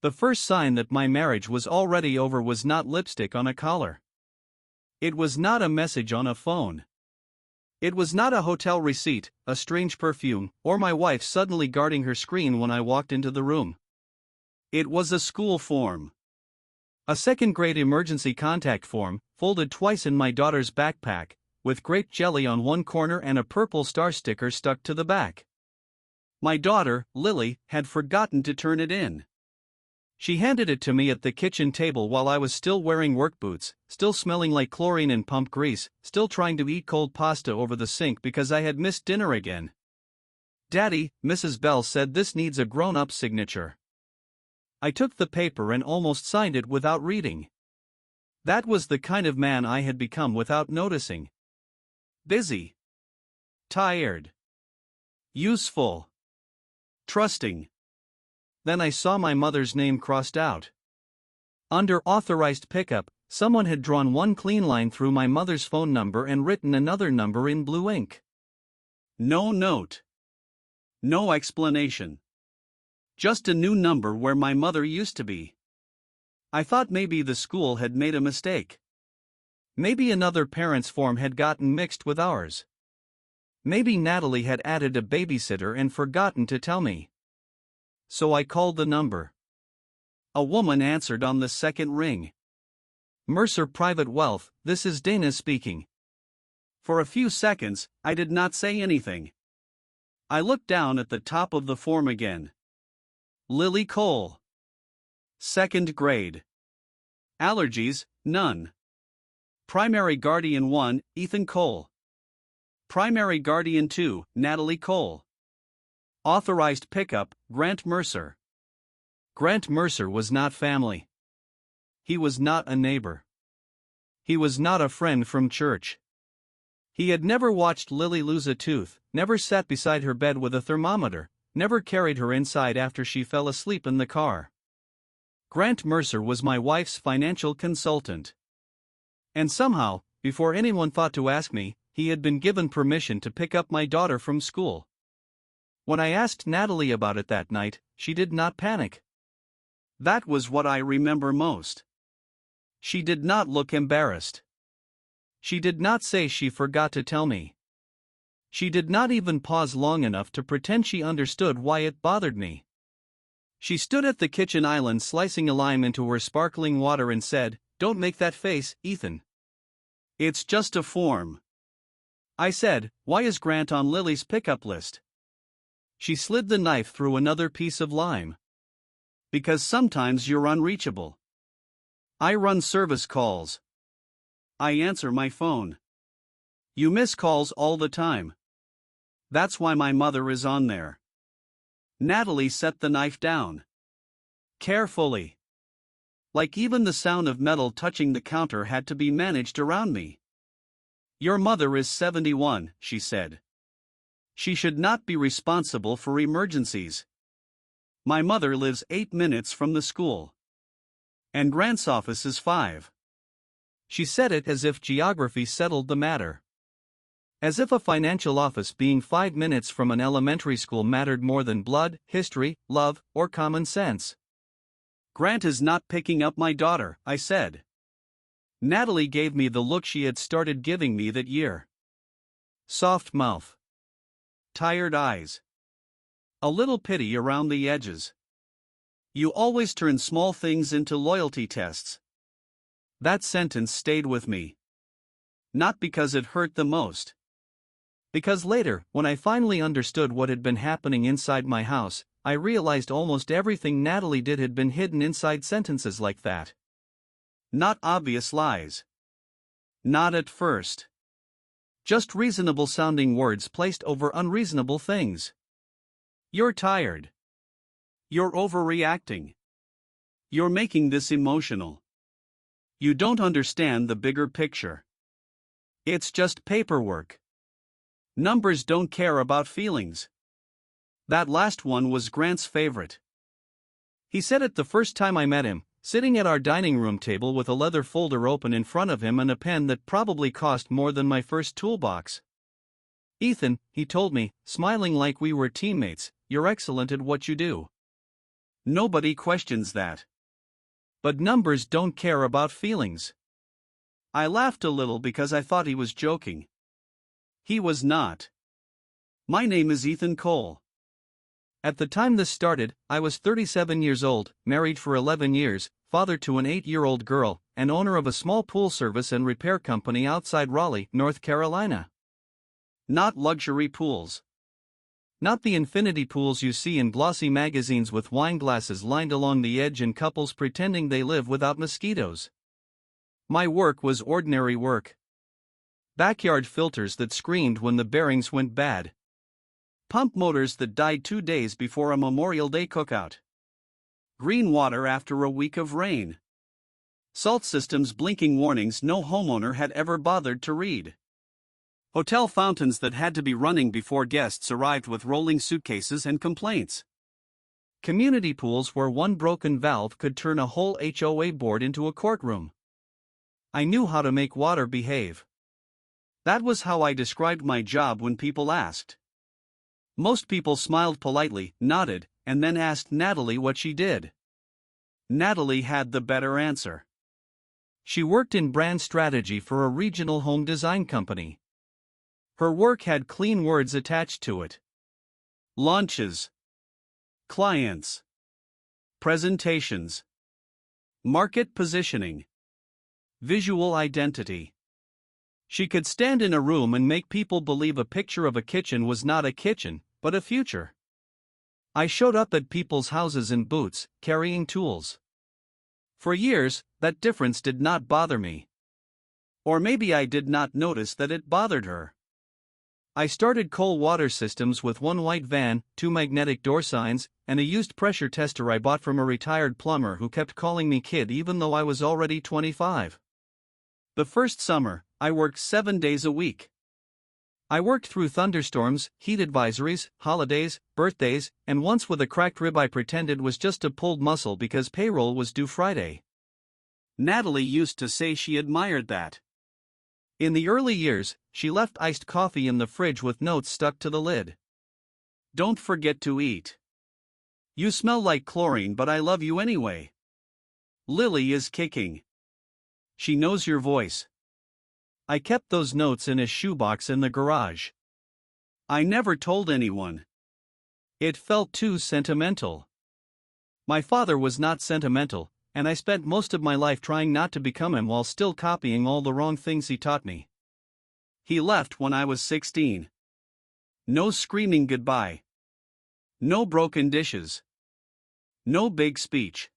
The first sign that my marriage was already over was not lipstick on a collar. It was not a message on a phone. It was not a hotel receipt, a strange perfume, or my wife suddenly guarding her screen when I walked into the room. It was a school form. A second-grade emergency contact form, folded twice in my daughter's backpack, with grape jelly on one corner and a purple star sticker stuck to the back. My daughter, Lily, had forgotten to turn it in. She handed it to me at the kitchen table while I was still wearing work boots, still smelling like chlorine and pump grease, still trying to eat cold pasta over the sink because I had missed dinner again. "Daddy," Mrs. Bell said, "this needs a grown-up signature." I took the paper and almost signed it without reading. That was the kind of man I had become without noticing. Busy. Tired. Useful. Trusting. Then I saw my mother's name crossed out. Under authorized pickup, someone had drawn one clean line through my mother's phone number and written another number in blue ink. No note. No explanation. Just a new number where my mother used to be. I thought maybe the school had made a mistake. Maybe another parent's form had gotten mixed with ours. Maybe Natalie had added a babysitter and forgotten to tell me. So I called the number. A woman answered on the second ring. "Mercer Private Wealth, this is Dana speaking." For a few seconds, I did not say anything. I looked down at the top of the form again. Lily Cole. Second grade. Allergies, none. Primary Guardian 1, Ethan Cole. Primary Guardian 2, Natalie Cole. Authorized pickup, Grant Mercer. Grant Mercer was not family. He was not a neighbor. He was not a friend from church. He had never watched Lily lose a tooth, never sat beside her bed with a thermometer, never carried her inside after she fell asleep in the car. Grant Mercer was my wife's financial consultant. And somehow, before anyone thought to ask me, he had been given permission to pick up my daughter from school. When I asked Natalie about it that night, she did not panic. That was what I remember most. She did not look embarrassed. She did not say she forgot to tell me. She did not even pause long enough to pretend she understood why it bothered me. She stood at the kitchen island slicing a lime into her sparkling water and said, "Don't make that face, Ethan. It's just a form." I said, "Why is Grant on Lily's pickup list?" She slid the knife through another piece of lime. "Because sometimes you're unreachable. I run service calls. I answer my phone. You miss calls all the time. That's why my mother is on there." Natalie set the knife down. Carefully. Like even the sound of metal touching the counter had to be managed around me. "Your mother is 71, she said. She should not be responsible for emergencies. My mother lives 8 minutes from the school. And Grant's office is 5. She said it as if geography settled the matter. As if a financial office being 5 minutes from an elementary school mattered more than blood, history, love, or common sense. "Grant is not picking up my daughter," I said. Natalie gave me the look she had started giving me that year. Soft mouth. Tired eyes. A little pity around the edges. "You always turn small things into loyalty tests." That sentence stayed with me. Not because it hurt the most. Because later, when I finally understood what had been happening inside my house, I realized almost everything Natalie did had been hidden inside sentences like that. Not obvious lies. Not at first. Just reasonable sounding words placed over unreasonable things. "You're tired. You're overreacting. You're making this emotional. You don't understand the bigger picture. It's just paperwork. Numbers don't care about feelings." That last one was Grant's favorite. He said it the first time I met him, sitting at our dining room table with a leather folder open in front of him and a pen that probably cost more than my first toolbox. "Ethan," he told me, smiling like we were teammates, "you're excellent at what you do. Nobody questions that. But numbers don't care about feelings. I laughed a little because I thought he was joking. He was not. My name is Ethan Cole. At the time this started, I was 37 years old, married for 11 years, father to an 8-year-old girl, and owner of a small pool service and repair company outside Raleigh, North Carolina. Not luxury pools. Not the infinity pools you see in glossy magazines with wine glasses lined along the edge and couples pretending they live without mosquitoes. My work was ordinary work. Backyard filters that screamed when the bearings went bad. Pump motors that died 2 days before a Memorial Day cookout. Green water after a week of rain. Salt systems blinking warnings no homeowner had ever bothered to read. Hotel fountains that had to be running before guests arrived with rolling suitcases and complaints. Community pools where one broken valve could turn a whole HOA board into a courtroom. I knew how to make water behave. That was how I described my job when people asked. Most people smiled politely, nodded, and then asked Natalie what she did. Natalie had the better answer. She worked in brand strategy for a regional home design company. Her work had clean words attached to it. Launches. Clients. Presentations. Market positioning. Visual identity. She could stand in a room and make people believe a picture of a kitchen was not a kitchen, but a future. I showed up at people's houses in boots, carrying tools. For years, that difference did not bother me. Or maybe I did not notice that it bothered her. I started Cole Water Systems with one white van, 2 magnetic door signs, and a used pressure tester I bought from a retired plumber who kept calling me kid even though I was already 25. The first summer, I worked 7 days a week. I worked through thunderstorms, heat advisories, holidays, birthdays, and once with a cracked rib I pretended was just a pulled muscle because payroll was due Friday. Natalie used to say she admired that. In the early years, she left iced coffee in the fridge with notes stuck to the lid. Don't forget to eat. You smell like chlorine, but I love you anyway. Lily is kicking. She knows your voice. I kept those notes in a shoebox in the garage. I never told anyone. It felt too sentimental. My father was not sentimental, and I spent most of my life trying not to become him while still copying all the wrong things he taught me. He left when I was 16. No screaming goodbye. No broken dishes. No big speech.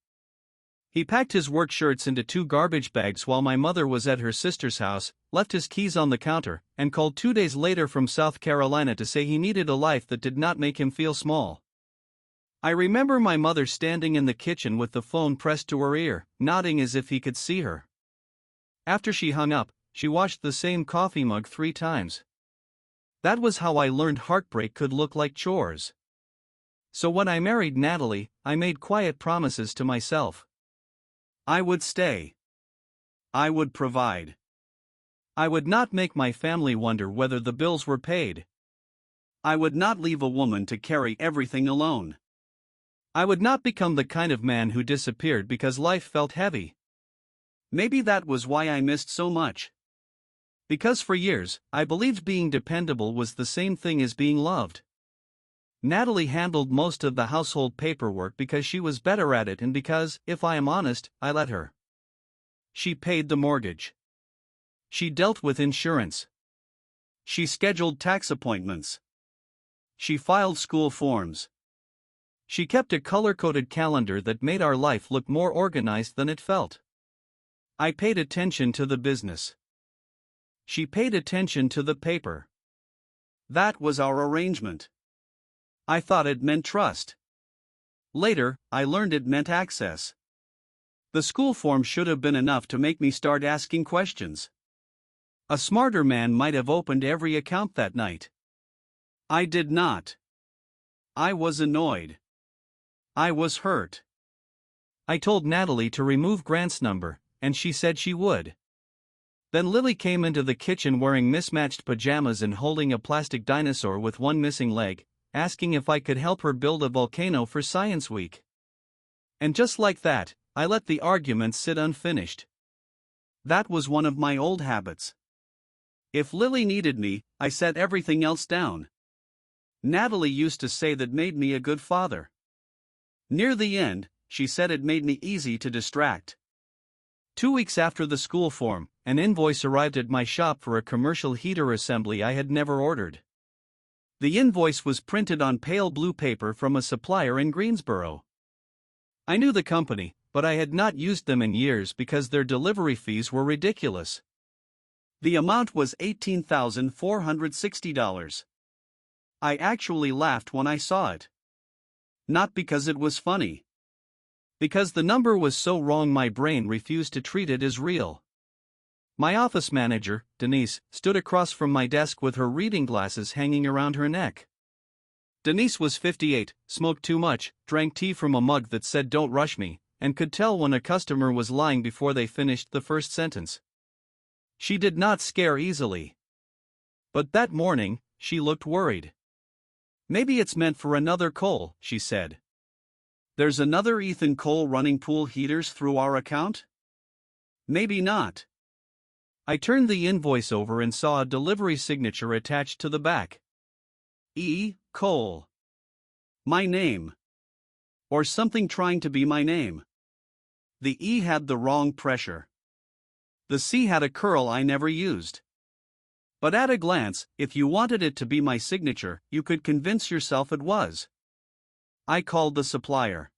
He packed his work shirts into 2 garbage bags while my mother was at her sister's house, left his keys on the counter, and called 2 days later from South Carolina to say he needed a life that did not make him feel small. I remember my mother standing in the kitchen with the phone pressed to her ear, nodding as if he could see her. After she hung up, she washed the same coffee mug 3 times. That was how I learned heartbreak could look like chores. So when I married Natalie, I made quiet promises to myself. I would stay. I would provide. I would not make my family wonder whether the bills were paid. I would not leave a woman to carry everything alone. I would not become the kind of man who disappeared because life felt heavy. Maybe that was why I missed so much. Because for years, I believed being dependable was the same thing as being loved. Natalie handled most of the household paperwork because she was better at it and because, if I am honest, I let her. She paid the mortgage. She dealt with insurance. She scheduled tax appointments. She filed school forms. She kept a color-coded calendar that made our life look more organized than it felt. I paid attention to the business. She paid attention to the paper. That was our arrangement. I thought it meant trust. Later, I learned it meant access. The school form should have been enough to make me start asking questions. A smarter man might have opened every account that night. I did not. I was annoyed. I was hurt. I told Natalie to remove Grant's number, and she said she would. Then Lily came into the kitchen wearing mismatched pajamas and holding a plastic dinosaur with one missing leg, asking if I could help her build a volcano for Science Week. And just like that, I let the argument sit unfinished. That was one of my old habits. If Lily needed me, I set everything else down. Natalie used to say that made me a good father. Near the end, she said it made me easy to distract. 2 weeks after the school form, an invoice arrived at my shop for a commercial heater assembly I had never ordered. The invoice was printed on pale blue paper from a supplier in Greensboro. I knew the company, but I had not used them in years because their delivery fees were ridiculous. The amount was $18,460. I actually laughed when I saw it. Not because it was funny. Because the number was so wrong my brain refused to treat it as real. My office manager, Denise, stood across from my desk with her reading glasses hanging around her neck. Denise was 58, smoked too much, drank tea from a mug that said "Don't rush me," and could tell when a customer was lying before they finished the first sentence. She did not scare easily. But that morning, she looked worried. "Maybe it's meant for another Cole," she said. "There's another Ethan Cole running pool heaters through our account?" "Maybe not." I turned the invoice over and saw a delivery signature attached to the back. E. Cole. My name. Or something trying to be my name. The E had the wrong pressure. The C had a curl I never used. But at a glance, if you wanted it to be my signature, you could convince yourself it was. I called the supplier.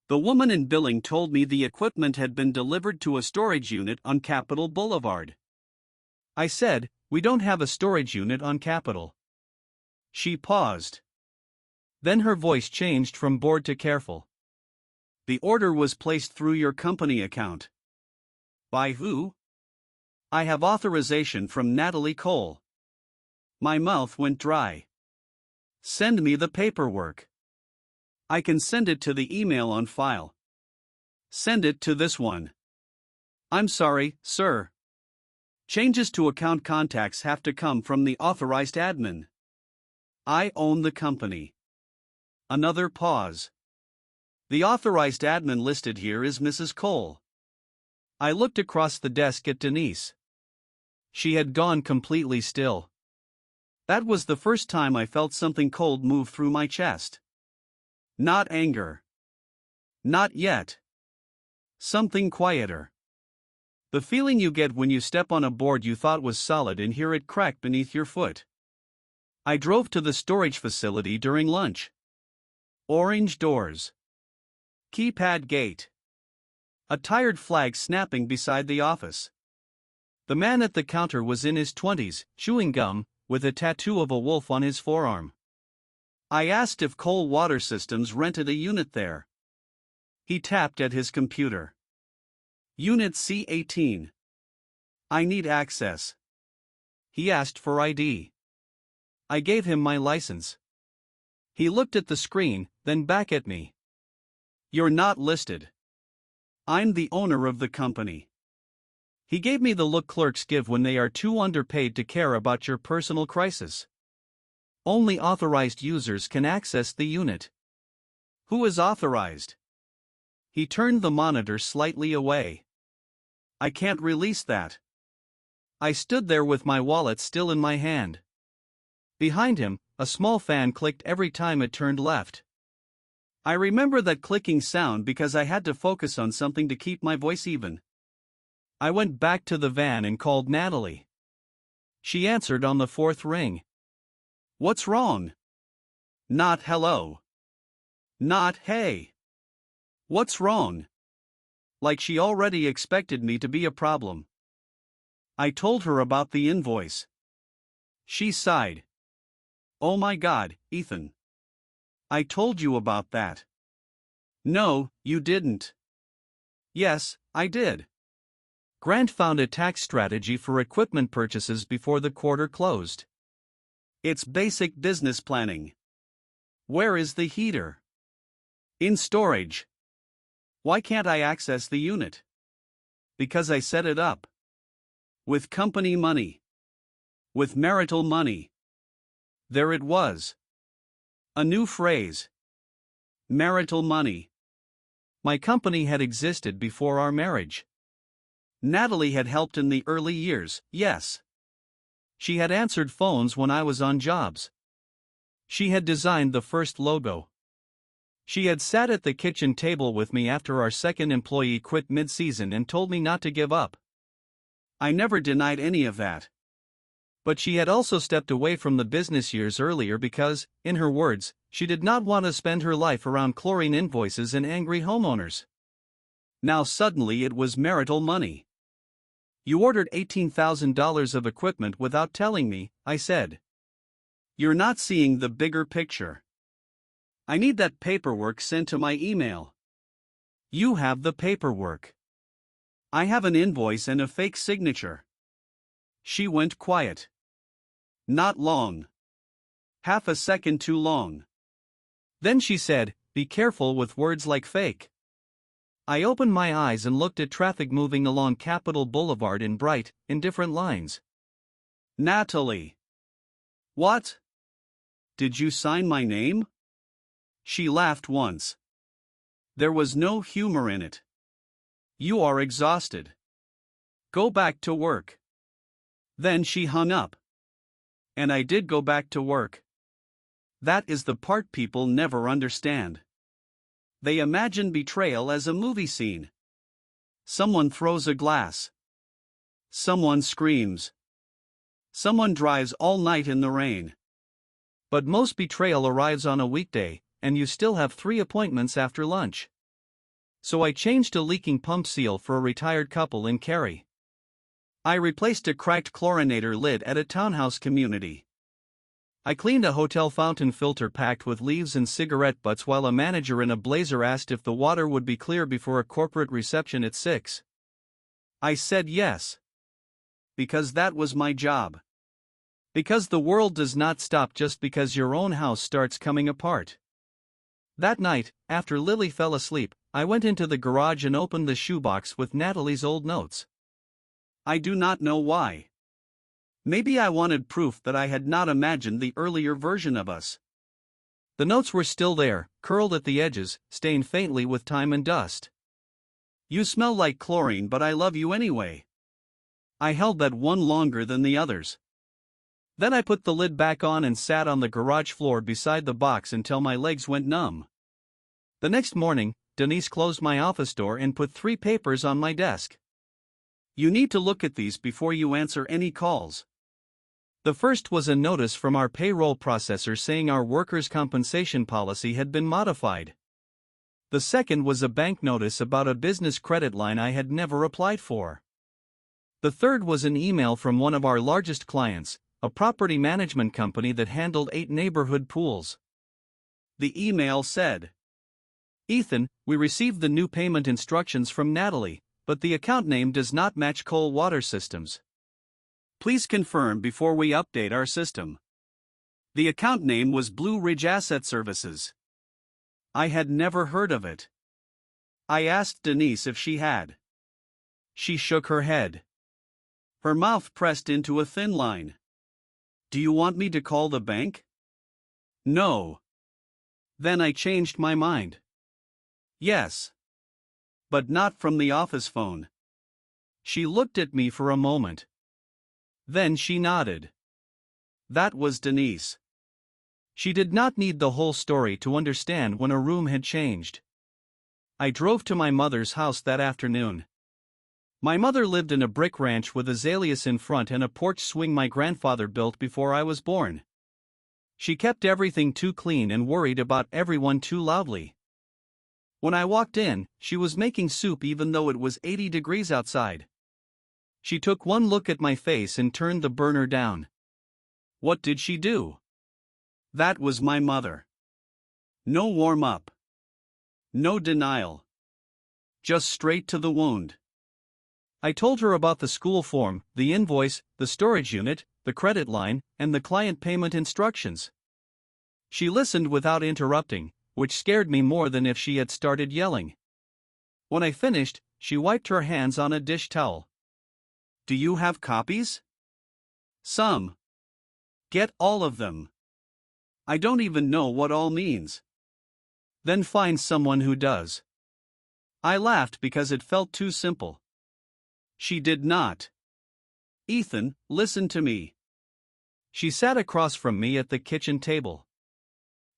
The woman in billing told me the equipment had been delivered to a storage unit on Capitol Boulevard. I said, "We don't have a storage unit on Capitol." She paused. Then her voice changed from bored to careful. "The order was placed through your company account." "By who?" "I have authorization from Natalie Cole." My mouth went dry. "Send me the paperwork." "I can send it to the email on file." "Send it to this one." "I'm sorry, sir. Changes to account contacts have to come from the authorized admin. I own the company." Another pause. "The authorized admin listed here is Mrs. Cole." I looked across the desk at Denise. She had gone completely still. That was the first time I felt something cold move through my chest. Not anger. Not yet. Something quieter. The feeling you get when you step on a board you thought was solid and hear it crack beneath your foot. I drove to the storage facility during lunch. Orange doors. Keypad gate. A tired flag snapping beside the office. The man at the counter was in his 20s, chewing gum, with a tattoo of a wolf on his forearm. I asked if Cole Water Systems rented a unit there. He tapped at his computer. "Unit C18. I need access." He asked for ID. I gave him my license. He looked at the screen, then back at me. "You're not listed. I'm the owner of the company." He gave me the look clerks give when they are too underpaid to care about your personal crisis. Only authorized users can access the unit. "Who is authorized?" He turned the monitor slightly away. "I can't release that." I stood there with my wallet still in my hand. Behind him, a small fan clicked every time it turned left. I remember that clicking sound because I had to focus on something to keep my voice even. I went back to the van and called Natalie. She answered on the fourth ring. "What's wrong?" Not hello. Not hey. What's wrong? Like she already expected me to be a problem. I told her about the invoice. She sighed. "Oh my God, Ethan. I told you about that." "No, you didn't." "Yes, I did." Grant found a tax strategy for equipment purchases before the quarter closed. It's basic business planning. Where is the heater? In storage. Why can't I access the unit? Because I set it up. With company money. With marital money. There it was. A new phrase. Marital money. My company had existed before our marriage. Natalie had helped in the early years, yes. She had answered phones when I was on jobs. She had designed the first logo. She had sat at the kitchen table with me after our second employee quit mid-season and told me not to give up. I never denied any of that. But she had also stepped away from the business years earlier because, in her words, she did not want to spend her life around chlorine invoices and angry homeowners. Now suddenly it was marital money. You ordered $18,000 of equipment without telling me, I said. You're not seeing the bigger picture. I need that paperwork sent to my email. You have the paperwork. I have an invoice and a fake signature. She went quiet. Not long. Half a second too long. Then she said, "Be careful with words like fake." I opened my eyes and looked at traffic moving along Capitol Boulevard in bright, indifferent lines. Natalie. What? Did you sign my name? She laughed once. There was no humor in it. You are exhausted. Go back to work. Then she hung up. And I did go back to work. That is the part people never understand. They imagine betrayal as a movie scene. Someone throws a glass. Someone screams. Someone drives all night in the rain. But most betrayal arrives on a weekday, and you still have 3 appointments after lunch. So I changed a leaking pump seal for a retired couple in Cary. I replaced a cracked chlorinator lid at a townhouse community. I cleaned a hotel fountain filter packed with leaves and cigarette butts while a manager in a blazer asked if the water would be clear before a corporate reception at 6. I said yes. Because that was my job. Because the world does not stop just because your own house starts coming apart. That night, after Lily fell asleep, I went into the garage and opened the shoebox with Natalie's old notes. I do not know why. Maybe I wanted proof that I had not imagined the earlier version of us. The notes were still there, curled at the edges, stained faintly with time and dust. You smell like chlorine, but I love you anyway. I held that one longer than the others. Then I put the lid back on and sat on the garage floor beside the box until my legs went numb. The next morning, Denise closed my office door and put 3 papers on my desk. You need to look at these before you answer any calls. The first was a notice from our payroll processor saying our workers' compensation policy had been modified. The second was a bank notice about a business credit line I had never applied for. The third was an email from one of our largest clients, a property management company that handled 8 neighborhood pools. The email said, Ethan, we received the new payment instructions from Natalie, but the account name does not match Cole Water Systems. Please confirm before we update our system. The account name was Blue Ridge Asset Services. I had never heard of it. I asked Denise if she had. She shook her head. Her mouth pressed into a thin line. Do you want me to call the bank? No. Then I changed my mind. Yes. But not from the office phone. She looked at me for a moment. Then she nodded. That was Denise. She did not need the whole story to understand when a room had changed. I drove to my mother's house that afternoon. My mother lived in a brick ranch with azaleas in front and a porch swing my grandfather built before I was born. She kept everything too clean and worried about everyone too loudly. When I walked in, she was making soup even though it was 80 degrees outside. She took one look at my face and turned the burner down. What did she do? That was my mother. No warm-up. No denial. Just straight to the wound. I told her about the school form, the invoice, the storage unit, the credit line, and the client payment instructions. She listened without interrupting, which scared me more than if she had started yelling. When I finished, she wiped her hands on a dish towel. Do you have copies? Some. Get all of them. I don't even know what all means. Then find someone who does. I laughed because it felt too simple. She did not. Ethan, listen to me. She sat across from me at the kitchen table.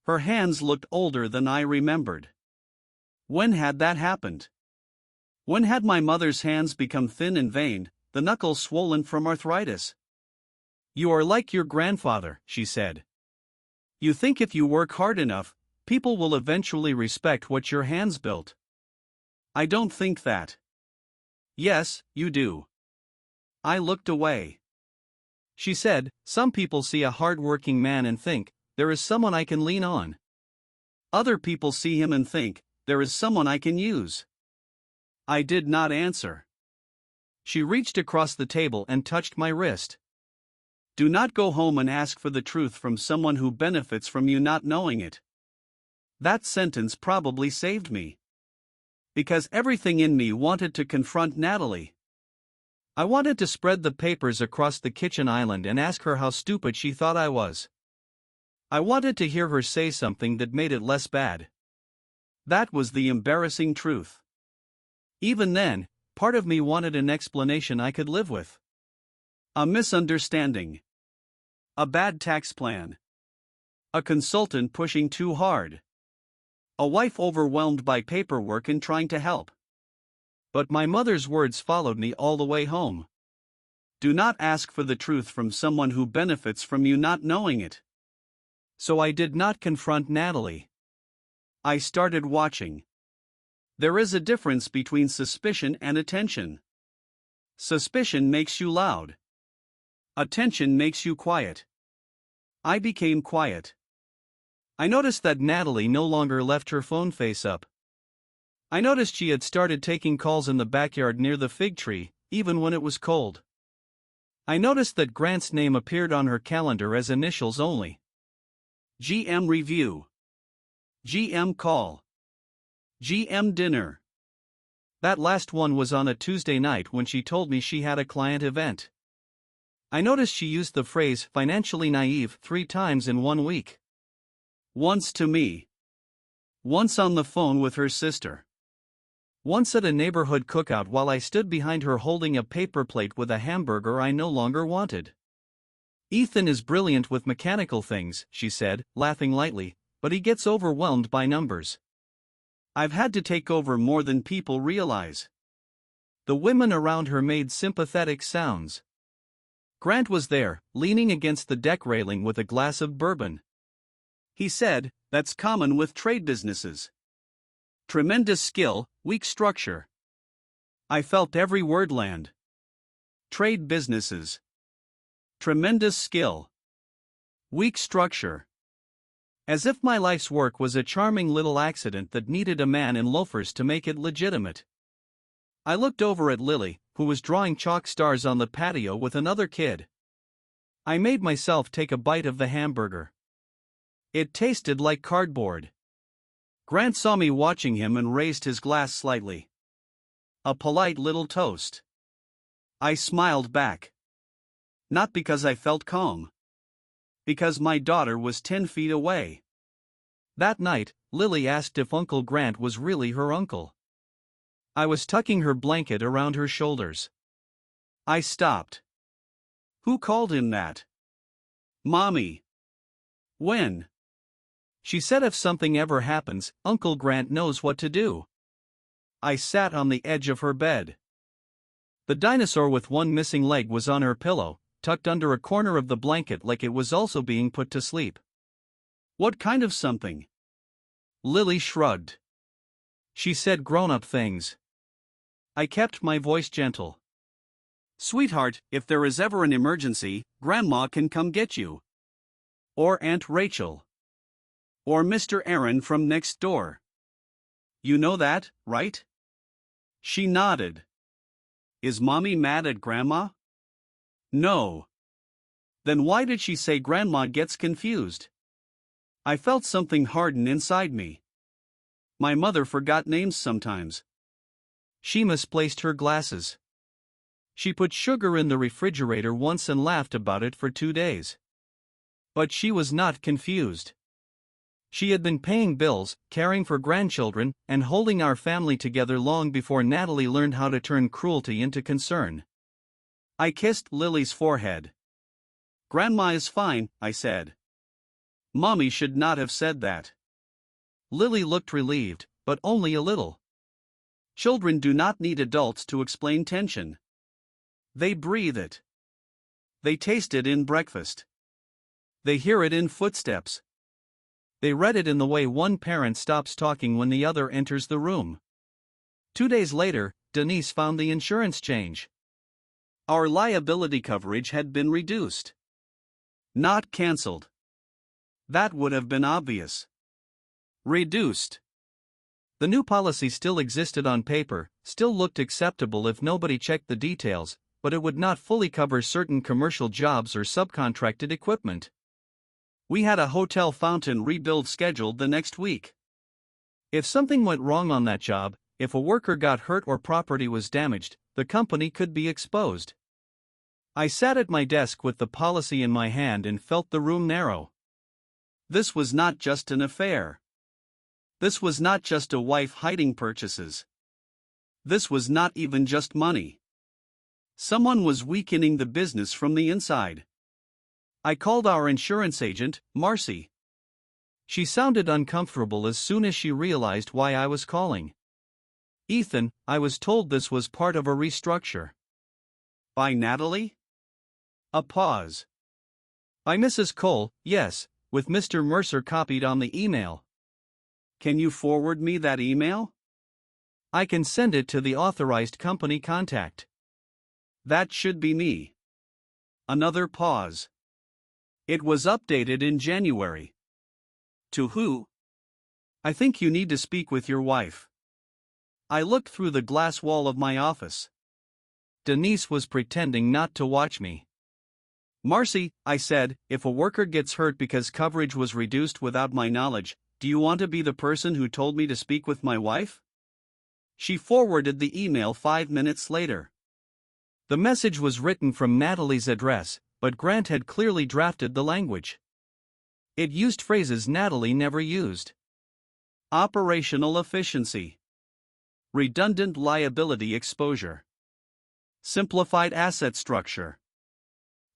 Her hands looked older than I remembered. When had that happened? When had my mother's hands become thin and veined, the knuckles swollen from arthritis? You are like your grandfather, she said. You think if you work hard enough, people will eventually respect what your hands built. I don't think that. Yes, you do. I looked away. She said, some people see a hard-working man and think, there is someone I can lean on. Other people see him and think, there is someone I can use. I did not answer. She reached across the table and touched my wrist. Do not go home and ask for the truth from someone who benefits from you not knowing it. That sentence probably saved me. Because everything in me wanted to confront Natalie. I wanted to spread the papers across the kitchen island and ask her how stupid she thought I was. I wanted to hear her say something that made it less bad. That was the embarrassing truth. Even then, part of me wanted an explanation I could live with. A misunderstanding. A bad tax plan. A consultant pushing too hard. A wife overwhelmed by paperwork and trying to help. But my mother's words followed me all the way home. Do not ask for the truth from someone who benefits from you not knowing it. So I did not confront Natalie. I started watching. There is a difference between suspicion and attention. Suspicion makes you loud. Attention makes you quiet. I became quiet. I noticed that Natalie no longer left her phone face up. I noticed she had started taking calls in the backyard near the fig tree, even when it was cold. I noticed that Grant's name appeared on her calendar as initials only. GM review. GM call. GM dinner. That last one was on a Tuesday night when she told me she had a client event. I noticed she used the phrase financially naive 3 times in 1 week. Once to me. Once on the phone with her sister. Once at a neighborhood cookout while I stood behind her holding a paper plate with a hamburger I no longer wanted. Ethan is brilliant with mechanical things, she said, laughing lightly, but he gets overwhelmed by numbers. I've had to take over more than people realize. The women around her made sympathetic sounds. Grant was there, leaning against the deck railing with a glass of bourbon. He said, that's common with trade businesses. Tremendous skill, weak structure. I felt every word land. Trade businesses. Tremendous skill. Weak structure. As if my life's work was a charming little accident that needed a man in loafers to make it legitimate. I looked over at Lily, who was drawing chalk stars on the patio with another kid. I made myself take a bite of the hamburger. It tasted like cardboard. Grant saw me watching him and raised his glass slightly. A polite little toast. I smiled back. Not because I felt calm. Because my daughter was 10 feet away. That night, Lily asked if Uncle Grant was really her uncle. I was tucking her blanket around her shoulders. I stopped. Who called him that? Mommy. When? She said if something ever happens, Uncle Grant knows what to do. I sat on the edge of her bed. The dinosaur with one missing leg was on her pillow, tucked under a corner of the blanket like it was also being put to sleep. What kind of something? Lily shrugged. She said grown-up things. I kept my voice gentle. Sweetheart, if there is ever an emergency, Grandma can come get you. Or Aunt Rachel. Or Mr. Aaron from next door. You know that, right? She nodded. Is Mommy mad at Grandma? No. Then why did she say Grandma gets confused? I felt something harden inside me. My mother forgot names sometimes. She misplaced her glasses. She put sugar in the refrigerator once and laughed about it for 2 days. But she was not confused. She had been paying bills, caring for grandchildren, and holding our family together long before Natalie learned how to turn cruelty into concern. I kissed Lily's forehead. "Grandma is fine," I said. "Mommy should not have said that." Lily looked relieved, but only a little. Children do not need adults to explain tension. They breathe it. They taste it in breakfast. They hear it in footsteps. They read it in the way one parent stops talking when the other enters the room. 2 days later, Denise found the insurance change. Our liability coverage had been reduced. Not cancelled. That would have been obvious. Reduced. The new policy still existed on paper, still looked acceptable if nobody checked the details, but it would not fully cover certain commercial jobs or subcontracted equipment. We had a hotel fountain rebuild scheduled the next week. If something went wrong on that job, if a worker got hurt or property was damaged, the company could be exposed. I sat at my desk with the policy in my hand and felt the room narrow. This was not just an affair. This was not just a wife hiding purchases. This was not even just money. Someone was weakening the business from the inside. I called our insurance agent, Marcy. She sounded uncomfortable as soon as she realized why I was calling. "Ethan, I was told this was part of a restructure." "By Natalie?" A pause. "By Mrs. Cole, yes, with Mr. Mercer copied on the email." "Can you forward me that email?" "I can send it to the authorized company contact." "That should be me." Another pause. "It was updated in January." "To who?" "I think you need to speak with your wife." I looked through the glass wall of my office. Denise was pretending not to watch me. "Marcy," I said, "if a worker gets hurt because coverage was reduced without my knowledge, do you want to be the person who told me to speak with my wife?" She forwarded the email 5 minutes later. The message was written from Natalie's address, but Grant had clearly drafted the language. It used phrases Natalie never used. Operational efficiency. Redundant liability exposure. Simplified asset structure.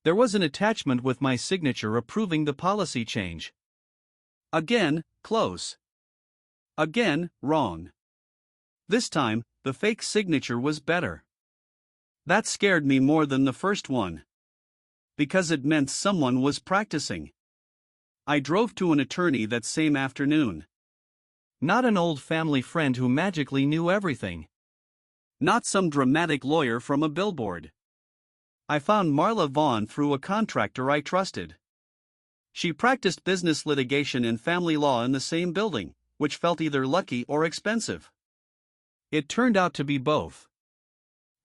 There was an attachment with my signature approving the policy change. Again, close. Again, wrong. This time, the fake signature was better. That scared me more than the first one. Because it meant someone was practicing. I drove to an attorney that same afternoon. Not an old family friend who magically knew everything. Not some dramatic lawyer from a billboard. I found Marla Vaughn through a contractor I trusted. She practiced business litigation and family law in the same building, which felt either lucky or expensive. It turned out to be both.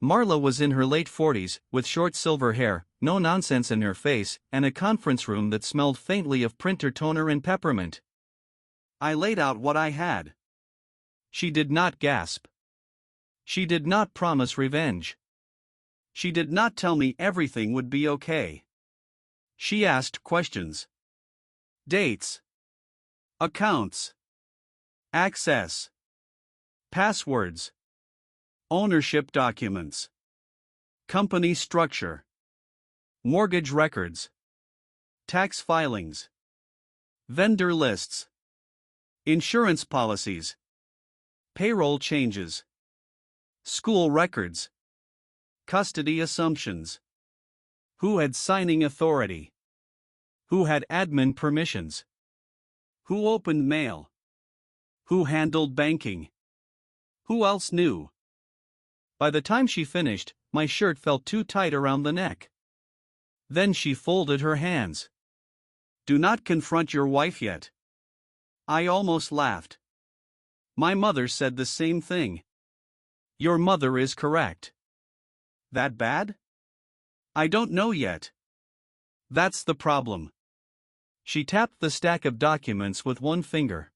Marla was in her late 40s, with short silver hair, no nonsense in her face, and a conference room that smelled faintly of printer toner and peppermint. I laid out what I had. She did not gasp. She did not promise revenge. She did not tell me everything would be okay. She asked questions. Dates. Accounts. Access. Passwords. Ownership documents. Company structure. Mortgage records. Tax filings. Vendor lists. Insurance policies. Payroll changes. School records. Custody assumptions. Who had signing authority? Who had admin permissions? Who opened mail? Who handled banking? Who else knew? By the time she finished, my shirt felt too tight around the neck. Then she folded her hands. "Do not confront your wife yet." I almost laughed. My mother said the same thing. Your mother is correct. That bad? I don't know yet. That's the problem. She tapped the stack of documents with one finger.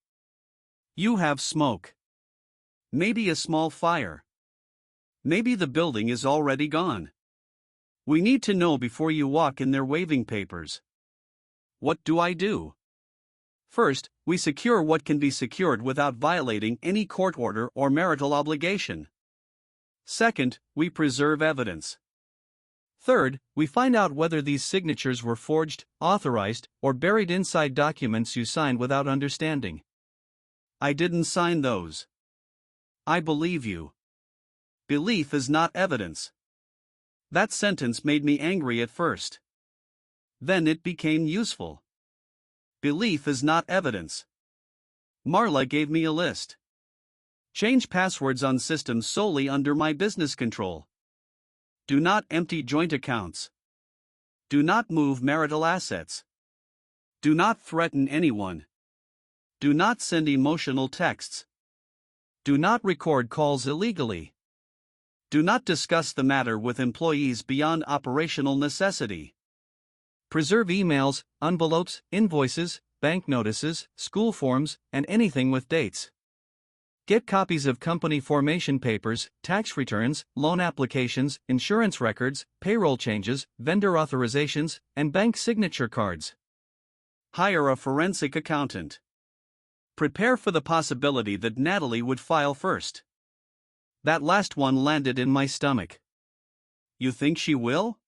You have smoke. Maybe a small fire. Maybe the building is already gone. We need to know before you walk in there waving papers. What do I do? First, we secure what can be secured without violating any court order or marital obligation. Second, we preserve evidence. Third, we find out whether these signatures were forged, authorized, or buried inside documents you signed without understanding. I didn't sign those. I believe you. Belief is not evidence. That sentence made me angry at first. Then it became useful. Belief is not evidence. Marla gave me a list. Change passwords on systems solely under my business control. Do not empty joint accounts. Do not move marital assets. Do not threaten anyone. Do not send emotional texts. Do not record calls illegally. Do not discuss the matter with employees beyond operational necessity. Preserve emails, envelopes, invoices, bank notices, school forms, and anything with dates. Get copies of company formation papers, tax returns, loan applications, insurance records, payroll changes, vendor authorizations, and bank signature cards. Hire a forensic accountant. Prepare for the possibility that Natalie would file first. That last one landed in my stomach. You think she will?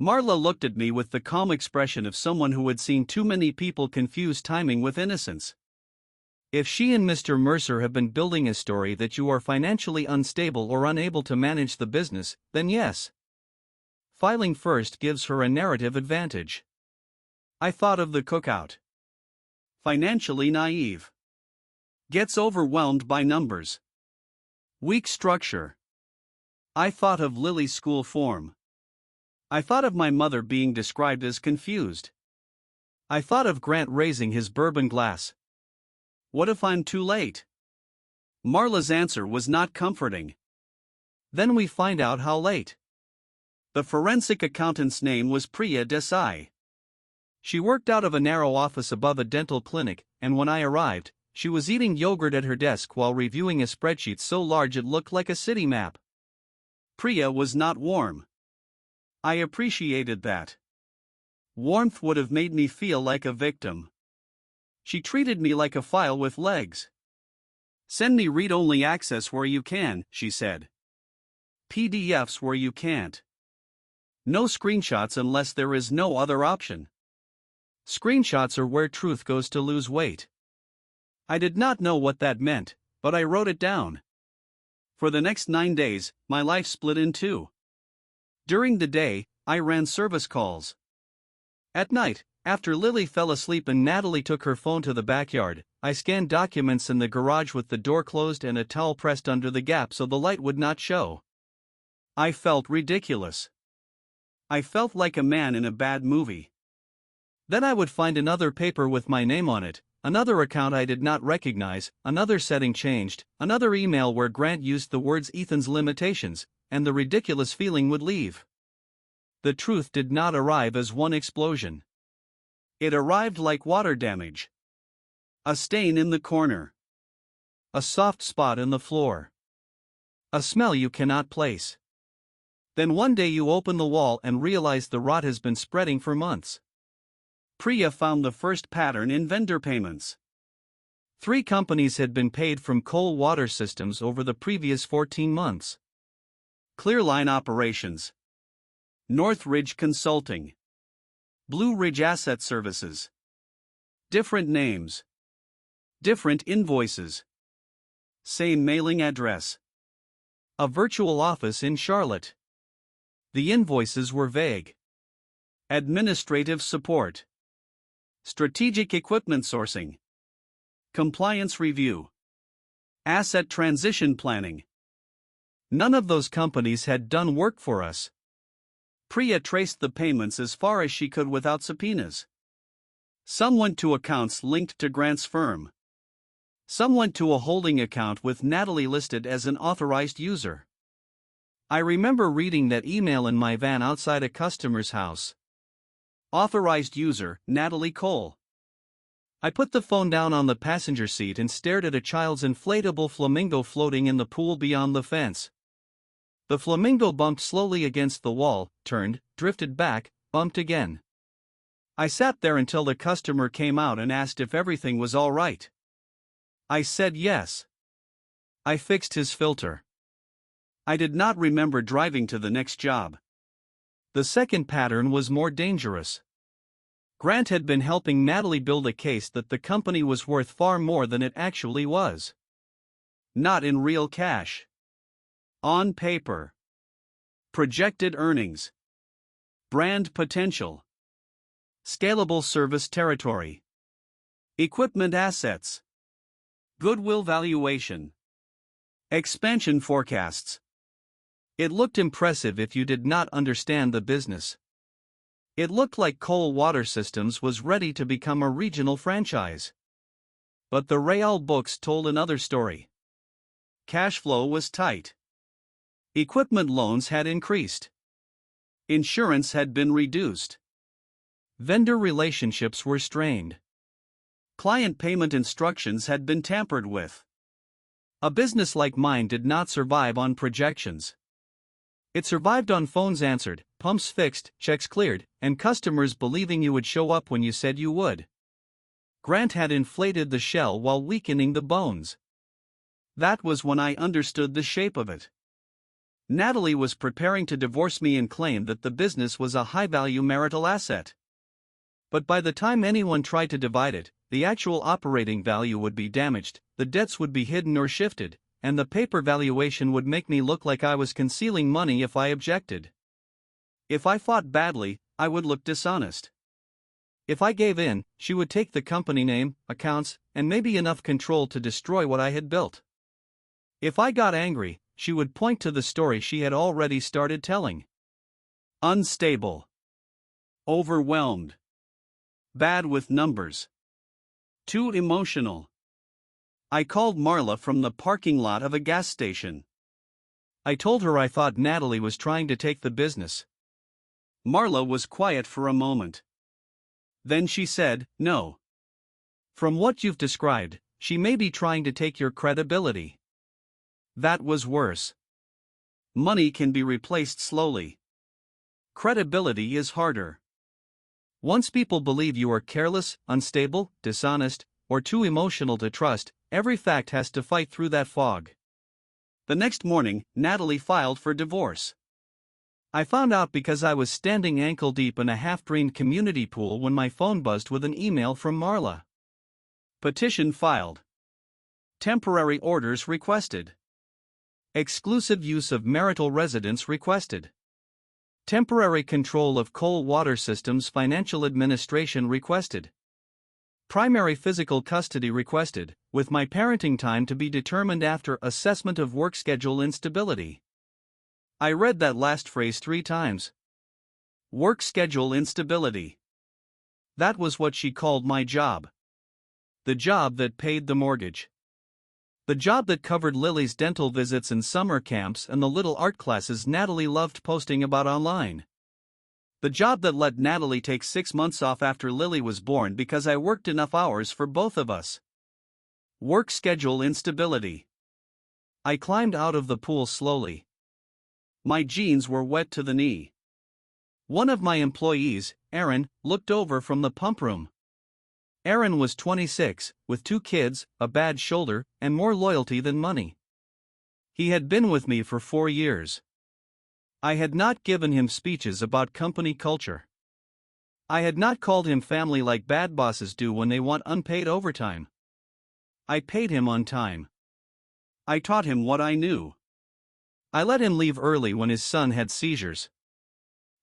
Marla looked at me with the calm expression of someone who had seen too many people confuse timing with innocence. If she and Mr. Mercer have been building a story that you are financially unstable or unable to manage the business, then yes. Filing first gives her a narrative advantage. I thought of the cookout. Financially naive. Gets overwhelmed by numbers. Weak structure. I thought of Lily's school form. I thought of my mother being described as confused. I thought of Grant raising his bourbon glass. What if I'm too late? Marla's answer was not comforting. Then we find out how late. The forensic accountant's name was Priya Desai. She worked out of a narrow office above a dental clinic, and when I arrived, she was eating yogurt at her desk while reviewing a spreadsheet so large it looked like a city map. Priya was not warm. I appreciated that. Warmth would have made me feel like a victim. She treated me like a file with legs. Send me read-only access where you can, she said. PDFs where you can't. No screenshots unless there is no other option. Screenshots are where truth goes to lose weight. I did not know what that meant, but I wrote it down. For the next 9 days, my life split in two. During the day, I ran service calls. At night, after Lily fell asleep and Natalie took her phone to the backyard, I scanned documents in the garage with the door closed and a towel pressed under the gap so the light would not show. I felt ridiculous. I felt like a man in a bad movie. Then I would find another paper with my name on it, another account I did not recognize, another setting changed, another email where Grant used the words Ethan's limitations, and the ridiculous feeling would leave. The truth did not arrive as one explosion. It arrived like water damage. A stain in the corner. A soft spot in the floor. A smell you cannot place. Then one day you open the wall and realize the rot has been spreading for months. Priya found the first pattern in vendor payments. 3 companies had been paid from Cole Water Systems over the previous 14 months. Clearline Operations, Northridge Consulting, Blue Ridge Asset Services. Different names. Different invoices. Same mailing address. A virtual office in Charlotte. The invoices were vague. Administrative support. Strategic equipment sourcing. Compliance review. Asset transition planning. None of those companies had done work for us. Priya traced the payments as far as she could without subpoenas. Some went to accounts linked to Grant's firm. Some went to a holding account with Natalie listed as an authorized user. I remember reading that email in my van outside a customer's house. Authorized user, Natalie Cole. I put the phone down on the passenger seat and stared at a child's inflatable flamingo floating in the pool beyond the fence. The flamingo bumped slowly against the wall, turned, drifted back, bumped again. I sat there until the customer came out and asked if everything was all right. I said yes. I fixed his filter. I did not remember driving to the next job. The second pattern was more dangerous. Grant had been helping Natalie build a case that the company was worth far more than it actually was. Not in real cash. On paper. Projected earnings. Brand potential. Scalable service territory. Equipment assets. Goodwill valuation. Expansion forecasts. It looked impressive if you did not understand the business. It looked like Cole Water Systems was ready to become a regional franchise. But the Real books told another story. Cash flow was tight. Equipment loans had increased. Insurance had been reduced. Vendor relationships were strained. Client payment instructions had been tampered with. A business like mine did not survive on projections. It survived on phones answered, pumps fixed, checks cleared, and customers believing you would show up when you said you would. Grant had inflated the shell while weakening the bones. That was when I understood the shape of it. Natalie was preparing to divorce me and claim that the business was a high-value marital asset. But by the time anyone tried to divide it, the actual operating value would be damaged, the debts would be hidden or shifted, and the paper valuation would make me look like I was concealing money if I objected. If I fought badly, I would look dishonest. If I gave in, she would take the company name, accounts, and maybe enough control to destroy what I had built. If I got angry, she would point to the story she had already started telling. Unstable. Overwhelmed. Bad with numbers. Too emotional. I called Marla from the parking lot of a gas station. I told her I thought Natalie was trying to take the business. Marla was quiet for a moment. Then she said, "No. From what you've described, she may be trying to take your credibility." That was worse. Money can be replaced slowly. Credibility is harder. Once people believe you are careless, unstable, dishonest, or too emotional to trust, every fact has to fight through that fog. The next morning, Natalie filed for divorce. I found out because I was standing ankle-deep in a half-drained community pool when my phone buzzed with an email from Marla. Petition filed. Temporary orders requested. Exclusive use of marital residence requested. Temporary control of Cole Water Systems financial administration requested. Primary physical custody requested, with my parenting time to be determined after assessment of work schedule instability. I read that last phrase 3 times. Work schedule instability. That was what she called my job. The job that paid the mortgage. The job that covered Lily's dental visits and summer camps and the little art classes Natalie loved posting about online. The job that let Natalie take 6 months off after Lily was born because I worked enough hours for both of us. Work schedule instability. I climbed out of the pool slowly. My jeans were wet to the knee. One of my employees, Aaron, looked over from the pump room. Aaron was 26, with 2 kids, a bad shoulder, and more loyalty than money. He had been with me for 4 years. I had not given him speeches about company culture. I had not called him family like bad bosses do when they want unpaid overtime. I paid him on time. I taught him what I knew. I let him leave early when his son had seizures.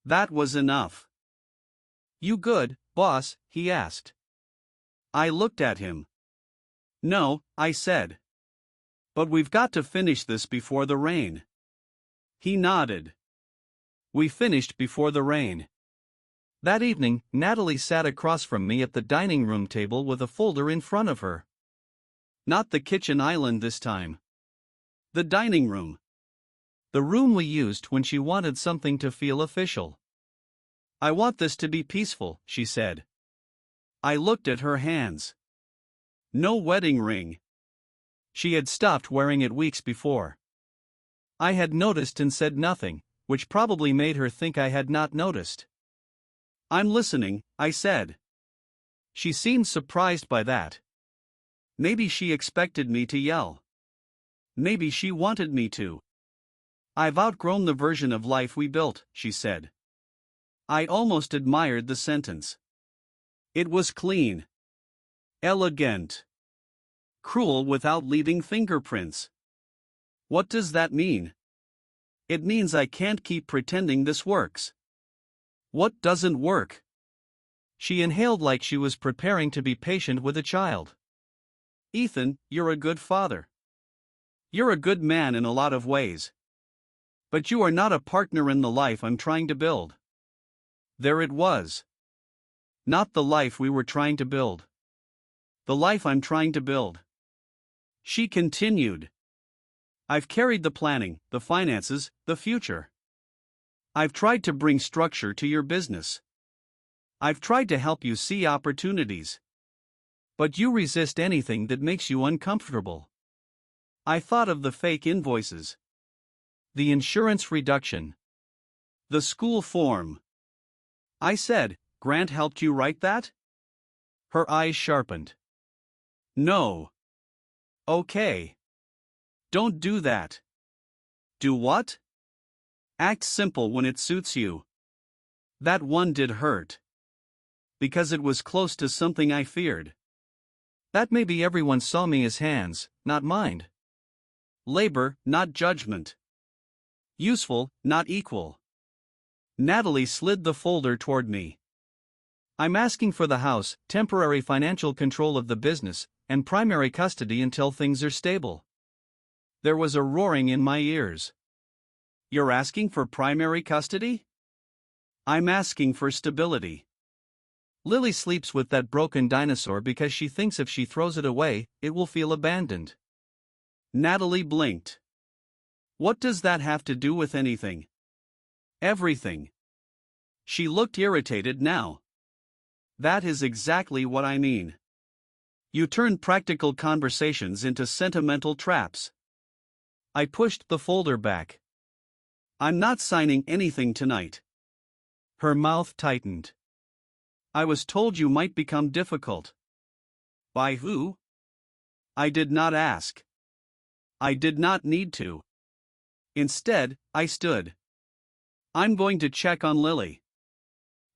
That was enough. "You good, boss?" he asked. I looked at him. "No," I said. "But we've got to finish this before the rain." He nodded. We finished before the rain. That evening, Natalie sat across from me at the dining room table with a folder in front of her. Not the kitchen island this time. The dining room. The room we used when she wanted something to feel official. "I want this to be peaceful," she said. I looked at her hands. No wedding ring. She had stopped wearing it weeks before. I had noticed and said nothing, which probably made her think I had not noticed. I'm listening, I said. She seemed surprised by that. Maybe she expected me to yell. Maybe she wanted me to. I've outgrown the version of life we built, she said. I almost admired the sentence. It was clean. Elegant. Cruel without leaving fingerprints. What does that mean? It means I can't keep pretending this works. What doesn't work? She inhaled like she was preparing to be patient with a child. Ethan, you're a good father. You're a good man in a lot of ways. But you are not a partner in the life I'm trying to build. There it was. Not the life we were trying to build. The life I'm trying to build. She continued. I've carried the planning, the finances, the future. I've tried to bring structure to your business. I've tried to help you see opportunities. But you resist anything that makes you uncomfortable. I thought of the fake invoices. The insurance reduction. The school form. I said, Grant helped you write that? Her eyes sharpened. No. Okay. Don't do that. Do what? Act simple when it suits you. That one did hurt. Because it was close to something I feared. That maybe everyone saw me as hands, not mind. Labor, not judgment. Useful, not equal. Natalie slid the folder toward me. I'm asking for the house, temporary financial control of the business, and primary custody until things are stable. There was a roaring in my ears. You're asking for primary custody? I'm asking for stability. Lily sleeps with that broken dinosaur because she thinks if she throws it away, it will feel abandoned. Natalie blinked. What does that have to do with anything? Everything. She looked irritated now. That is exactly what I mean. You turn practical conversations into sentimental traps. I pushed the folder back. I'm not signing anything tonight. Her mouth tightened. I was told you might become difficult. By who? I did not ask. I did not need to. Instead, I stood. I'm going to check on Lily.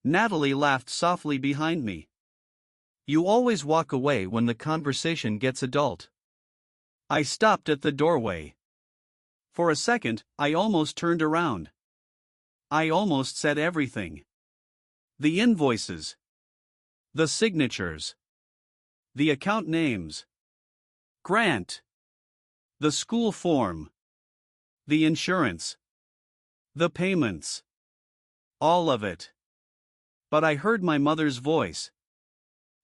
Natalie laughed softly behind me. You always walk away when the conversation gets adult. I stopped at the doorway. For a second, I almost turned around. I almost said everything. The invoices. The signatures. The account names. Grant. The school form. The insurance. The payments. All of it. But I heard my mother's voice.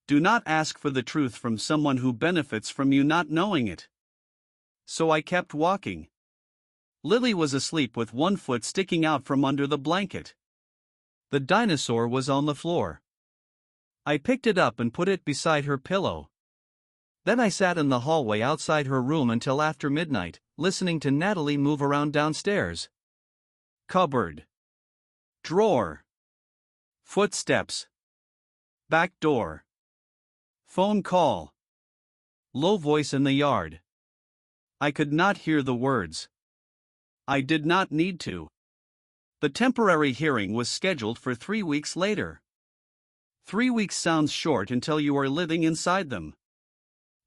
Do not ask for the truth from someone who benefits from you not knowing it. So I kept walking. Lily was asleep with one foot sticking out from under the blanket. The dinosaur was on the floor. I picked it up and put it beside her pillow. Then I sat in the hallway outside her room until after midnight, listening to Natalie move around downstairs. Cupboard. Drawer. Footsteps. Back door. Phone call. Low voice in the yard. I could not hear the words. I did not need to. The temporary hearing was scheduled for 3 weeks later. 3 weeks sounds short until you are living inside them.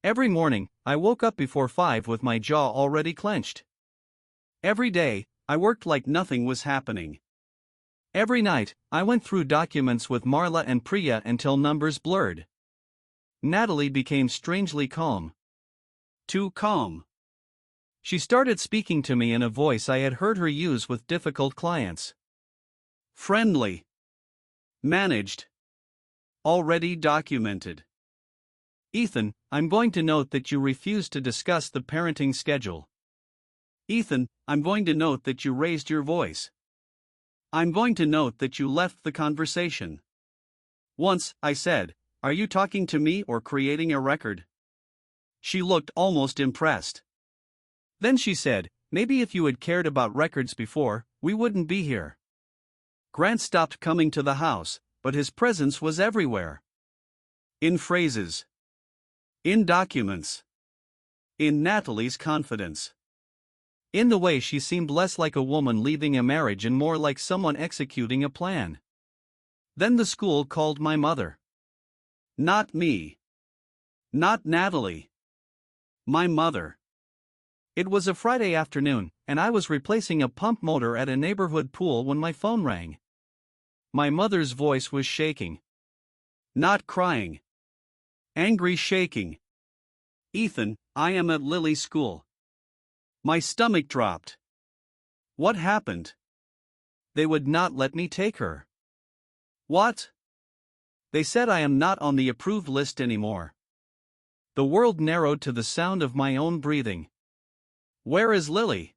Every morning, I woke up before 5 with my jaw already clenched. Every day, I worked like nothing was happening. Every night, I went through documents with Marla and Priya until numbers blurred. Natalie became strangely calm. Too calm. She started speaking to me in a voice I had heard her use with difficult clients. Friendly. Managed. Already documented. Ethan, I'm going to note that you refused to discuss the parenting schedule. Ethan, I'm going to note that you raised your voice. I'm going to note that you left the conversation. Once, I said, are you talking to me or creating a record? She looked almost impressed. Then she said, maybe if you had cared about records before, we wouldn't be here. Grant stopped coming to the house, but his presence was everywhere. In phrases. In documents. In Natalie's confidence. In the way she seemed less like a woman leaving a marriage and more like someone executing a plan. Then the school called my mother. Not me. Not Natalie. My mother. It was a Friday afternoon, and I was replacing a pump motor at a neighborhood pool when my phone rang. My mother's voice was shaking. Not crying. Angry shaking. Ethan, I am at Lily's school. My stomach dropped. What happened? They would not let me take her. What? They said I am not on the approved list anymore. The world narrowed to the sound of my own breathing. Where is Lily?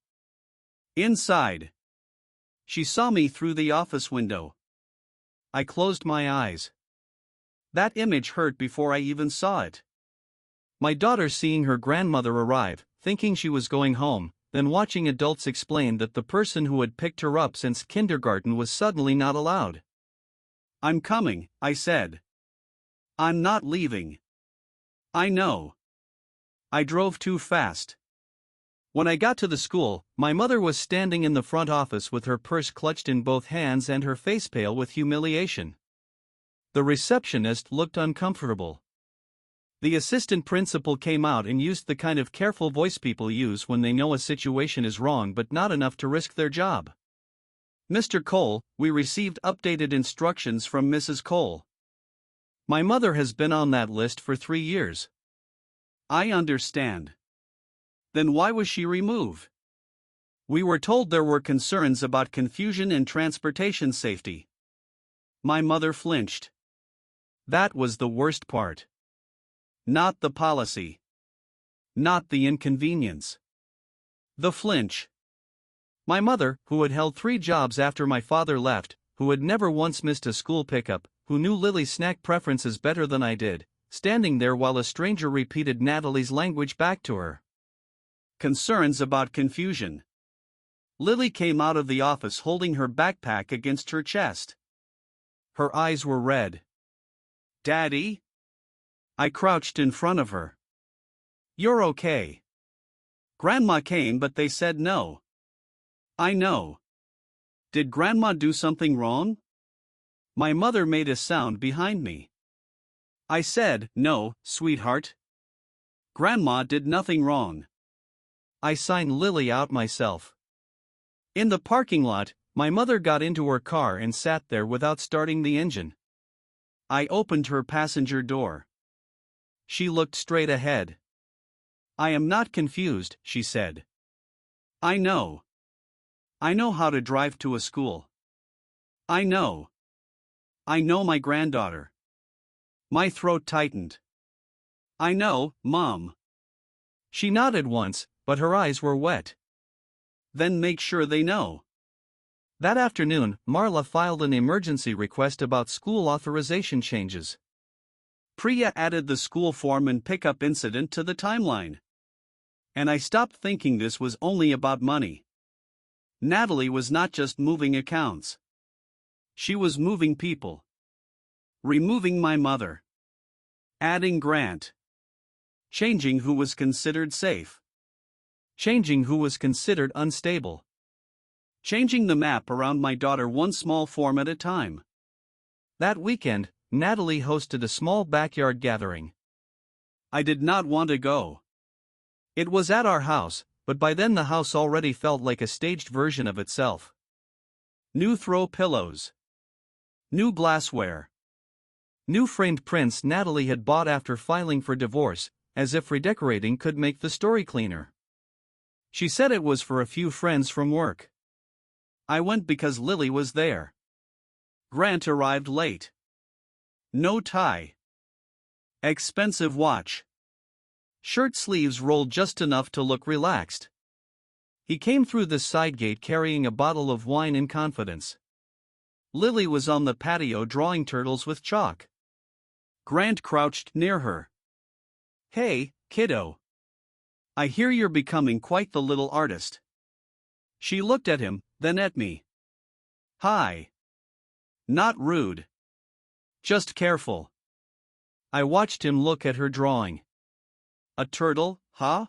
Inside. She saw me through the office window. I closed my eyes. That image hurt before I even saw it. My daughter seeing her grandmother arrive, thinking she was going home, then watching adults explain that the person who had picked her up since kindergarten was suddenly not allowed. I'm coming, I said. I'm not leaving. I know. I drove too fast. When I got to the school, my mother was standing in the front office with her purse clutched in both hands and her face pale with humiliation. The receptionist looked uncomfortable. The assistant principal came out and used the kind of careful voice people use when they know a situation is wrong but not enough to risk their job. Mr. Cole, we received updated instructions from Mrs. Cole. My mother has been on that list for 3 years. I understand. Then why was she removed? We were told there were concerns about confusion and transportation safety. My mother flinched. That was the worst part. Not the policy. Not the inconvenience. The flinch. My mother, who had held 3 jobs after my father left, who had never once missed a school pickup, who knew Lily's snack preferences better than I did, standing there while a stranger repeated Natalie's language back to her. Concerns about confusion. Lily came out of the office holding her backpack against her chest. Her eyes were red. Daddy? I crouched in front of her. You're okay. Grandma came but they said no. I know. Did Grandma do something wrong? My mother made a sound behind me. I said, no, sweetheart. Grandma did nothing wrong. I signed Lily out myself. In the parking lot, my mother got into her car and sat there without starting the engine. I opened her passenger door. She looked straight ahead. I am not confused, she said. I know. I know how to drive to a school. I know. I know my granddaughter. My throat tightened. I know, Mom. She nodded once, but her eyes were wet. Then make sure they know. That afternoon, Marla filed an emergency request about school authorization changes. Priya added the school form and pickup incident to the timeline. And I stopped thinking this was only about money. Natalie was not just moving accounts. She was moving people. Removing my mother. Adding Grant. Changing who was considered safe. Changing who was considered unstable. Changing the map around my daughter one small form at a time. That weekend, Natalie hosted a small backyard gathering. I did not want to go. It was at our house, but by then the house already felt like a staged version of itself. New throw pillows. New glassware. New framed prints Natalie had bought after filing for divorce, as if redecorating could make the story cleaner. She said it was for a few friends from work. I went because Lily was there. Grant arrived late. No tie. Expensive watch. Shirt sleeves rolled just enough to look relaxed. He came through the side gate carrying a bottle of wine in confidence. Lily was on the patio drawing turtles with chalk. Grant crouched near her. Hey, kiddo. I hear you're becoming quite the little artist. She looked at him, then at me. Hi. Not rude. Just careful. I watched him look at her drawing. A turtle, huh?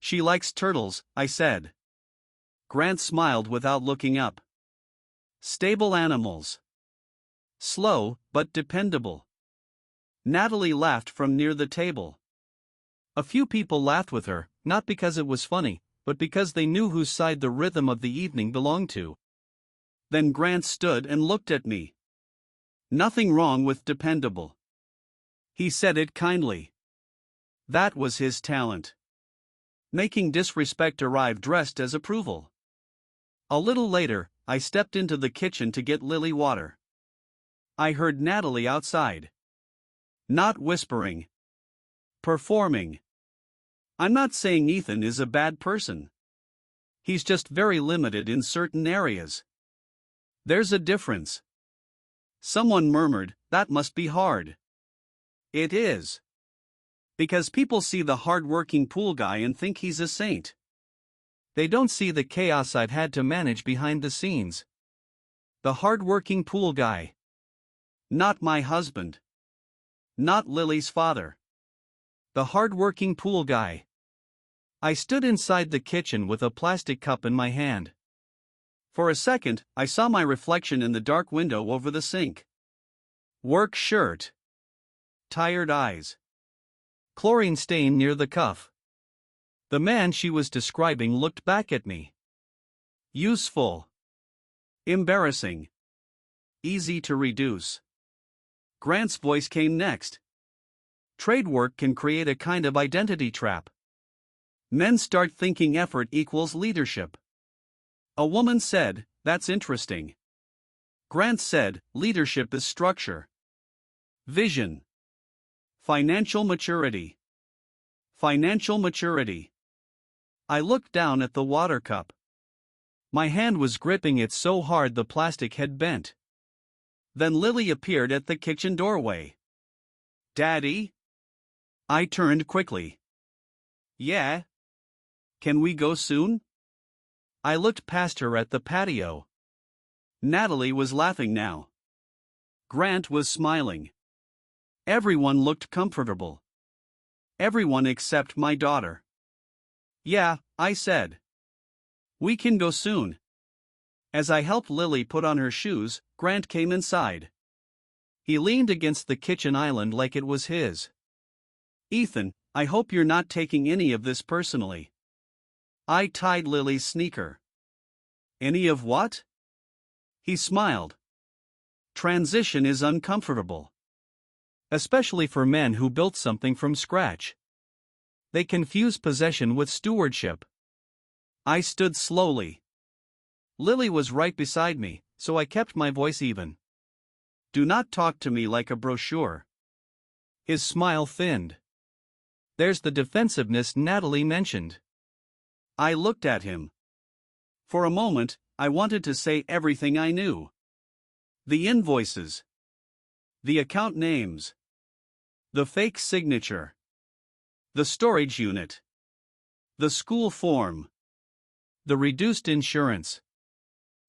She likes turtles, I said. Grant smiled without looking up. Stable animals. Slow, but dependable. Natalie laughed from near the table. A few people laughed with her, not because it was funny, but because they knew whose side the rhythm of the evening belonged to. Then Grant stood and looked at me. Nothing wrong with dependable. He said it kindly. That was his talent. Making disrespect arrive dressed as approval. A little later, I stepped into the kitchen to get Lily water. I heard Natalie outside. Not whispering. Performing. I'm not saying Ethan is a bad person. He's just very limited in certain areas. There's a difference. Someone murmured, that must be hard. It is. Because people see the hard-working pool guy and think he's a saint. They don't see the chaos I've had to manage behind the scenes. The hard-working pool guy. Not my husband. Not Lily's father. The hard-working pool guy. I stood inside the kitchen with a plastic cup in my hand. For a second, I saw my reflection in the dark window over the sink. Work shirt. Tired eyes. Chlorine stain near the cuff. The man she was describing looked back at me. Useful. Embarrassing. Easy to reduce. Grant's voice came next. Trade work can create a kind of identity trap. Men start thinking effort equals leadership. A woman said, that's interesting. Grant said, leadership is structure. Vision. Financial maturity. Financial maturity. I looked down at the water cup. My hand was gripping it so hard the plastic had bent. Then Lily appeared at the kitchen doorway. Daddy? I turned quickly. Yeah? Can we go soon? I looked past her at the patio. Natalie was laughing now. Grant was smiling. Everyone looked comfortable. Everyone except my daughter. Yeah, I said. We can go soon. As I helped Lily put on her shoes, Grant came inside. He leaned against the kitchen island like it was his. Ethan, I hope you're not taking any of this personally. I tied Lily's sneaker. Any of what? He smiled. Transition is uncomfortable. Especially for men who built something from scratch. They confuse possession with stewardship. I stood slowly. Lily was right beside me, so I kept my voice even. Do not talk to me like a brochure. His smile thinned. There's the defensiveness Natalie mentioned. I looked at him. For a moment, I wanted to say everything I knew. The invoices. The account names. The fake signature. The storage unit. The school form. The reduced insurance.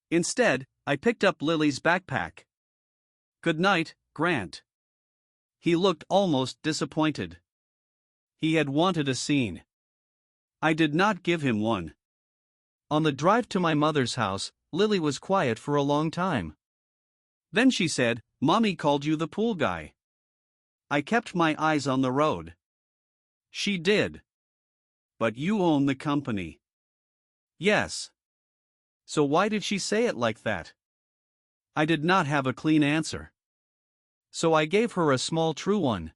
Instead, I picked up Lily's backpack. Good night, Grant. He looked almost disappointed. He had wanted a scene. I did not give him one. On the drive to my mother's house, Lily was quiet for a long time. Then she said, Mommy called you the pool guy. I kept my eyes on the road. She did. But you own the company. Yes. So why did she say it like that? I did not have a clean answer. So I gave her a small true one.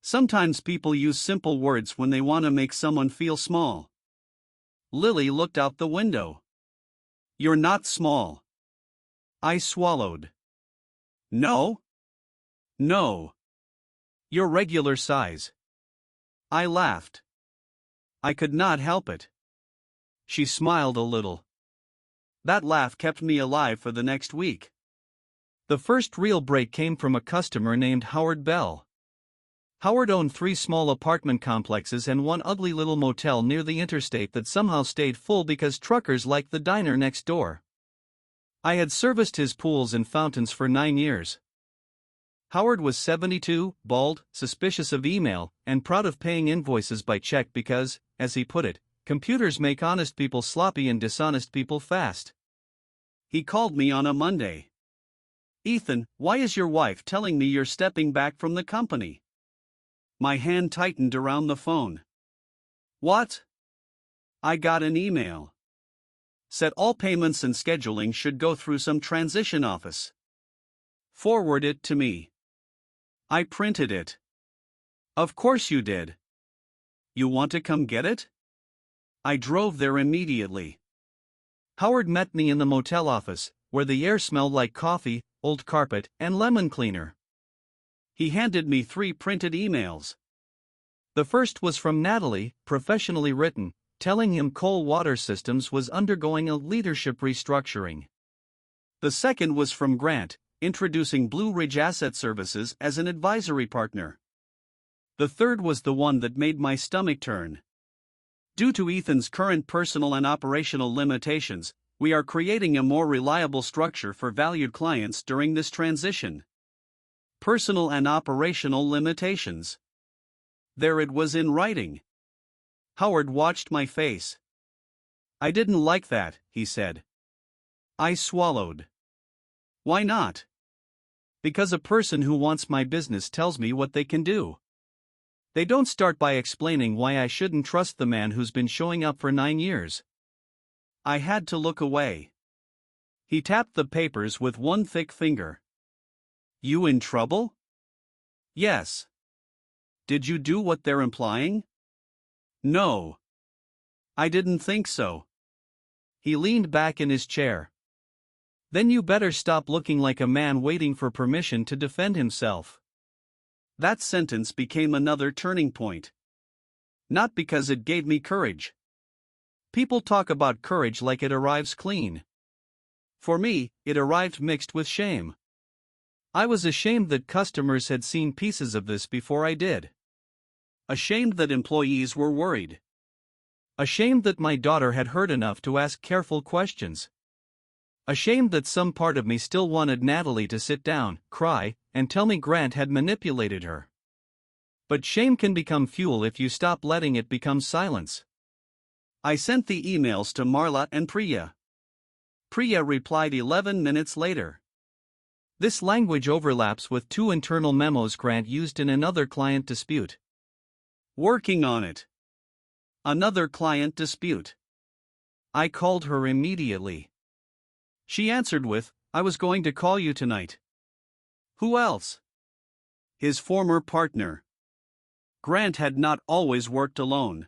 Sometimes people use simple words when they want to make someone feel small. Lily looked out the window. You're not small. I swallowed. No? No. You're regular size. I laughed. I could not help it. She smiled a little. That laugh kept me alive for the next week. The first real break came from a customer named Howard Bell. Howard owned 3 small apartment complexes and one ugly little motel near the interstate that somehow stayed full because truckers liked the diner next door. I had serviced his pools and fountains for 9 years. Howard was 72, bald, suspicious of email, and proud of paying invoices by check because, as he put it, computers make honest people sloppy and dishonest people fast. He called me on a Monday. "Ethan, why is your wife telling me you're stepping back from the company?" My hand tightened around the phone. "What?" "I got an email. Said all payments and scheduling should go through some transition office. Forward it to me." I printed it. "Of course you did. You want to come get it?" I drove there immediately. Howard met me in the motel office, where the air smelled like coffee, old carpet, and lemon cleaner. He handed me 3 printed emails. The first was from Natalie, professionally written, telling him Cole Water Systems was undergoing a leadership restructuring. The second was from Grant, introducing Blue Ridge Asset Services as an advisory partner. The third was the one that made my stomach turn. "Due to Ethan's current personal and operational limitations, we are creating a more reliable structure for valued clients during this transition." Personal and operational limitations. There it was in writing. Howard watched my face. "I didn't like that," he said. I swallowed. "Why not?" "Because a person who wants my business tells me what they can do. They don't start by explaining why I shouldn't trust the man who's been showing up for 9 years. I had to look away. He tapped the papers with one thick finger. "You in trouble?" "Yes." "Did you do what they're implying?" "No. I didn't think so." He leaned back in his chair. "Then you better stop looking like a man waiting for permission to defend himself." That sentence became another turning point. Not because it gave me courage. People talk about courage like it arrives clean. For me, it arrived mixed with shame. I was ashamed that customers had seen pieces of this before I did. Ashamed that employees were worried. Ashamed that my daughter had heard enough to ask careful questions. Ashamed that some part of me still wanted Natalie to sit down, cry, and tell me Grant had manipulated her. But shame can become fuel if you stop letting it become silence. I sent the emails to Marla and Priya. Priya replied 11 minutes later. This language overlaps with 2 internal memos Grant used in another client dispute. Working on it. Another client dispute. I called her immediately. She answered with, "I was going to call you tonight." Who else? His former partner. Grant had not always worked alone.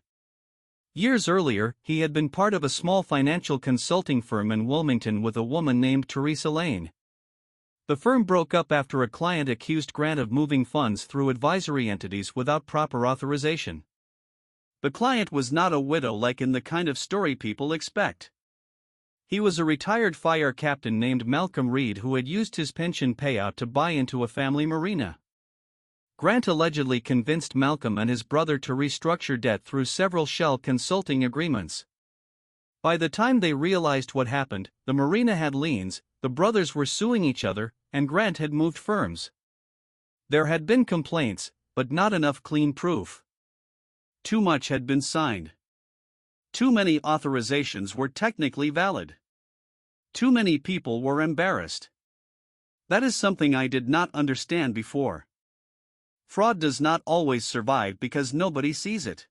Years earlier, he had been part of a small financial consulting firm in Wilmington with a woman named Teresa Lane. The firm broke up after a client accused Grant of moving funds through advisory entities without proper authorization. The client was not a widow like in the kind of story people expect. He was a retired fire captain named Malcolm Reed who had used his pension payout to buy into a family marina. Grant allegedly convinced Malcolm and his brother to restructure debt through several shell consulting agreements. By the time they realized what happened, the marina had liens, the brothers were suing each other, and Grant had moved firms. There had been complaints, but not enough clean proof. Too much had been signed. Too many authorizations were technically valid. Too many people were embarrassed. That is something I did not understand before. Fraud does not always survive because nobody sees it.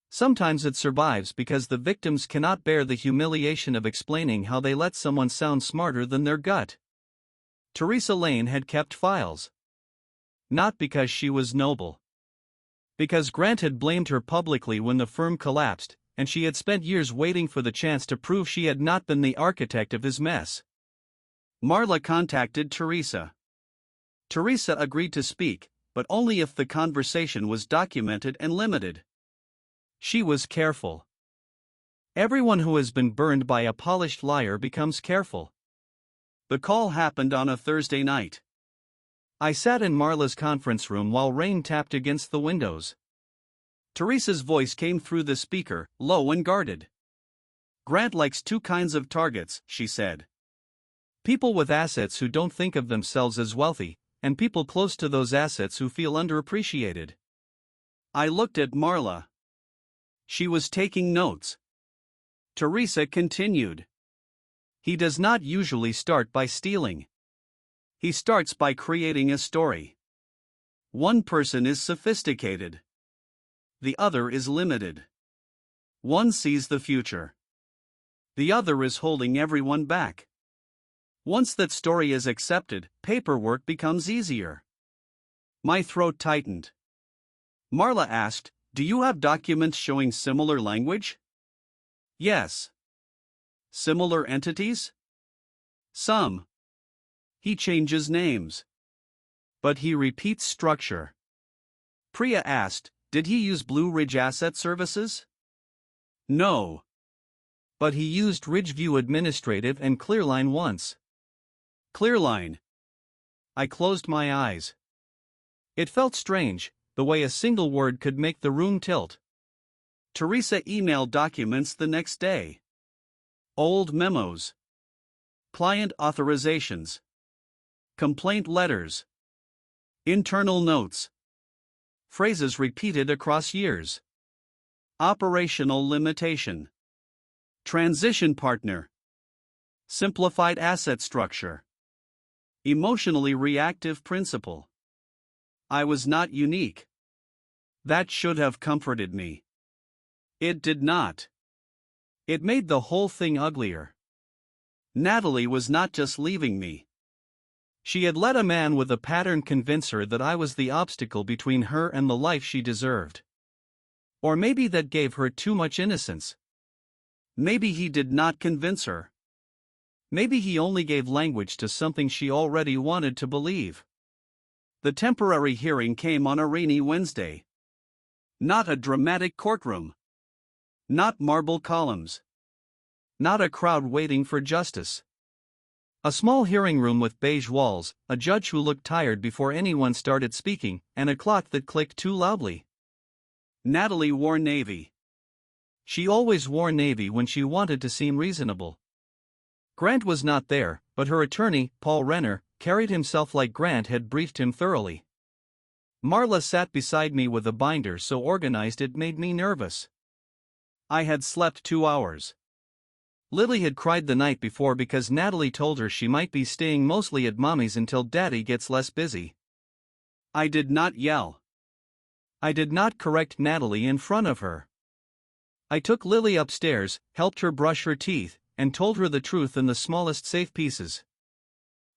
Sometimes it survives because the victims cannot bear the humiliation of explaining how they let someone sound smarter than their gut. Teresa Lane had kept files. Not because she was noble. Because Grant had blamed her publicly when the firm collapsed, and she had spent years waiting for the chance to prove she had not been the architect of his mess. Marla contacted Teresa. Teresa agreed to speak, but only if the conversation was documented and limited. She was careful. Everyone who has been burned by a polished liar becomes careful. The call happened on a Thursday night. I sat in Marla's conference room while rain tapped against the windows. Teresa's voice came through the speaker, low and guarded. "Grant likes 2 kinds of targets," she said. "People with assets who don't think of themselves as wealthy, and people close to those assets who feel underappreciated. I looked at Marla. She was taking notes. Teresa continued. He does not usually start by stealing. He starts by creating a story. One person is sophisticated. The other is limited. One sees the future. The other is holding everyone back. Once that story is accepted, paperwork becomes easier. My throat tightened. Marla asked, "Do you have documents showing similar language?" Yes. Similar entities? Some. He changes names. But he repeats structure. Priya asked, "Did he use Blue Ridge Asset Services?" No. But he used Ridgeview Administrative and Clearline once. Clearline. I closed my eyes. It felt strange, the way a single word could make the room tilt. Teresa emailed documents the next day. Old memos. Client authorizations. Complaint letters. Internal notes. Phrases repeated across years. Operational limitation. Transition partner. Simplified asset structure. Emotionally reactive principle. I was not unique. That should have comforted me. It did not. It made the whole thing uglier. Natalie was not just leaving me. She had let a man with a pattern convince her that I was the obstacle between her and the life she deserved. Or maybe that gave her too much innocence. Maybe he did not convince her. Maybe he only gave language to something she already wanted to believe. The temporary hearing came on a rainy Wednesday. Not a dramatic courtroom. Not marble columns. Not a crowd waiting for justice. A small hearing room with beige walls, a judge who looked tired before anyone started speaking, and a clock that clicked too loudly. Natalie wore navy. She always wore navy when she wanted to seem reasonable. Grant was not there, but her attorney, Paul Renner, carried himself like Grant had briefed him thoroughly. Marla sat beside me with a binder so organized it made me nervous. I had slept 2 hours. Lily had cried the night before because Natalie told her she might be staying mostly at Mommy's until Daddy gets less busy. I did not yell. I did not correct Natalie in front of her. I took Lily upstairs, helped her brush her teeth, and told her the truth in the smallest safe pieces.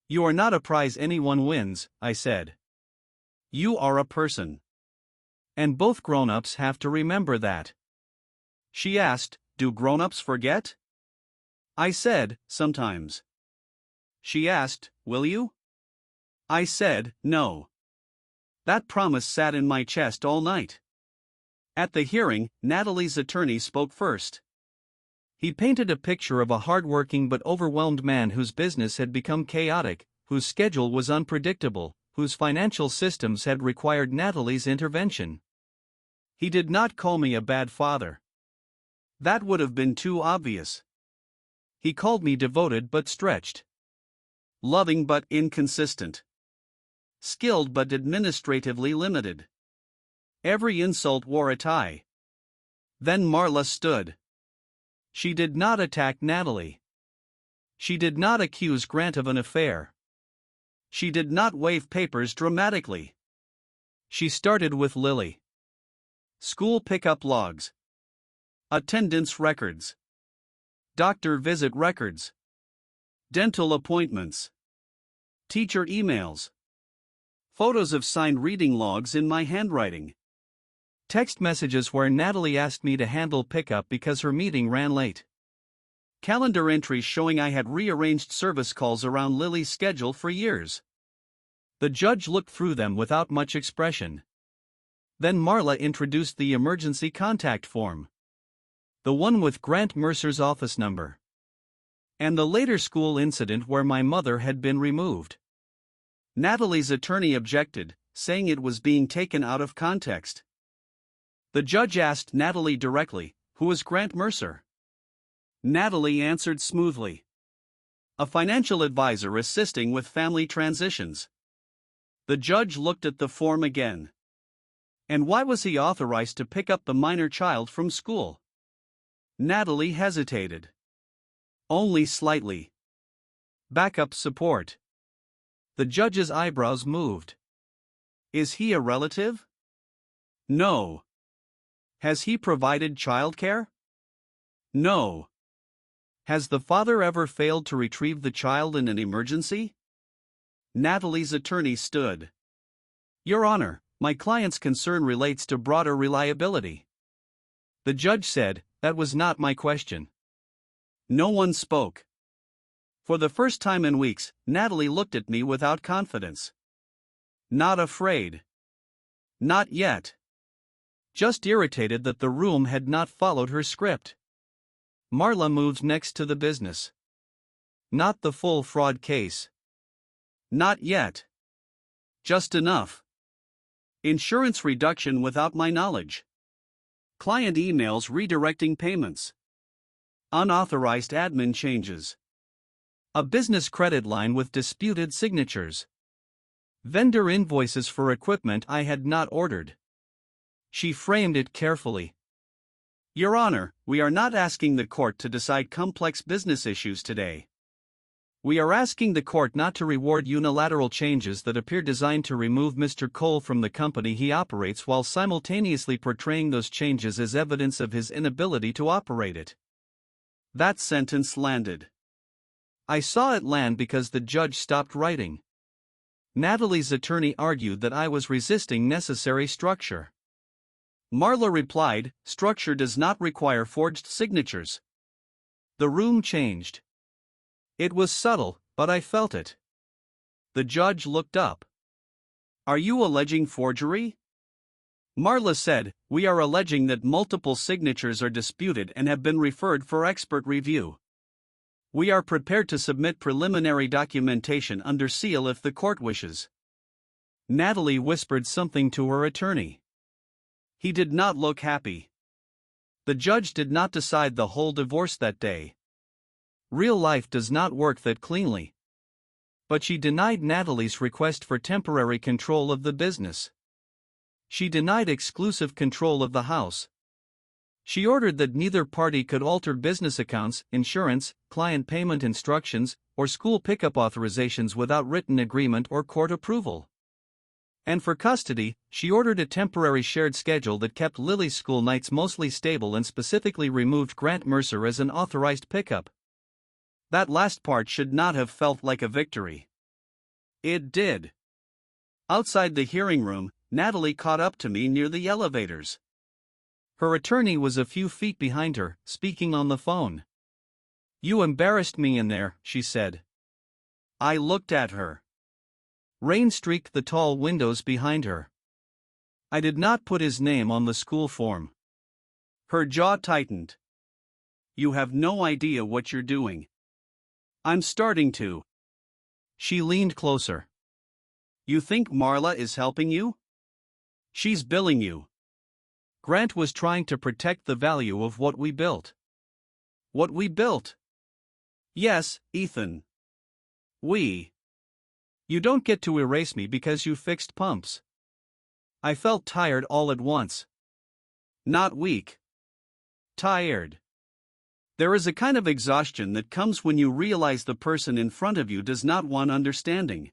"You are not a prize anyone wins," I said. "You are a person. And both grown-ups have to remember that." She asked, "Do grown-ups forget?" I said, "Sometimes." She asked, "Will you?" I said, "No." That promise sat in my chest all night. At the hearing, Natalie's attorney spoke first. He painted a picture of a hard-working but overwhelmed man whose business had become chaotic, whose schedule was unpredictable, whose financial systems had required Natalie's intervention. He did not call me a bad father. That would have been too obvious. He called me devoted but stretched. Loving but inconsistent. Skilled but administratively limited. Every insult wore a tie. Then Marla stood. She did not attack Natalie. She did not accuse Grant of an affair. She did not wave papers dramatically. She started with Lily. School pickup logs. Attendance records. Doctor visit records. Dental appointments. Teacher emails. Photos of signed reading logs in my handwriting. Text messages where Natalie asked me to handle pickup because her meeting ran late. Calendar entries showing I had rearranged service calls around Lily's schedule for years. The judge looked through them without much expression. Then Marla introduced the emergency contact form. The one with Grant Mercer's office number. And the later school incident where my mother had been removed. Natalie's attorney objected, saying it was being taken out of context. The judge asked Natalie directly, "Who is Grant Mercer?" Natalie answered smoothly. "A financial advisor assisting with family transitions." The judge looked at the form again. And why was he authorized to pick up the minor child from school? Natalie hesitated. Only slightly. Backup support. The judge's eyebrows moved. Is he a relative? No. Has he provided childcare? No. Has the father ever failed to retrieve the child in an emergency? Natalie's attorney stood. Your Honor, my client's concern relates to broader reliability. The judge said, that was not my question. No one spoke. For the first time in weeks, Natalie looked at me without confidence. Not afraid. Not yet. Just irritated that the room had not followed her script. Marla moved next to the business. Not the full fraud case. Not yet. Just enough. Insurance reduction without my knowledge. Client emails redirecting payments. Unauthorized admin changes. A business credit line with disputed signatures. Vendor invoices for equipment I had not ordered. She framed it carefully. Your Honor, we are not asking the court to decide complex business issues today. We are asking the court not to reward unilateral changes that appear designed to remove Mr. Cole from the company he operates while simultaneously portraying those changes as evidence of his inability to operate it. That sentence landed. I saw it land because the judge stopped writing. Natalie's attorney argued that I was resisting necessary structure. Marla replied, structure does not require forged signatures. The room changed. It was subtle, but I felt it. The judge looked up. Are you alleging forgery? Marla said, we are alleging that multiple signatures are disputed and have been referred for expert review. We are prepared to submit preliminary documentation under seal if the court wishes. Natalie whispered something to her attorney. He did not look happy. The judge did not decide the whole divorce that day. Real life does not work that cleanly. But she denied Natalie's request for temporary control of the business. She denied exclusive control of the house. She ordered that neither party could alter business accounts, insurance, client payment instructions, or school pickup authorizations without written agreement or court approval. And for custody, she ordered a temporary shared schedule that kept Lily's school nights mostly stable and specifically removed Grant Mercer as an authorized pickup. That last part should not have felt like a victory. It did. Outside the hearing room, Natalie caught up to me near the elevators. Her attorney was a few feet behind her, speaking on the phone. You embarrassed me in there, she said. I looked at her. Rain streaked the tall windows behind her. I did not put his name on the school form. Her jaw tightened. You have no idea what you're doing. I'm starting to. She leaned closer. You think Marla is helping you? She's billing you. Grant was trying to protect the value of what we built. What we built? Yes, Ethan. We. You don't get to erase me because you fixed pumps. I felt tired all at once. Not weak. Tired. There is a kind of exhaustion that comes when you realize the person in front of you does not want understanding.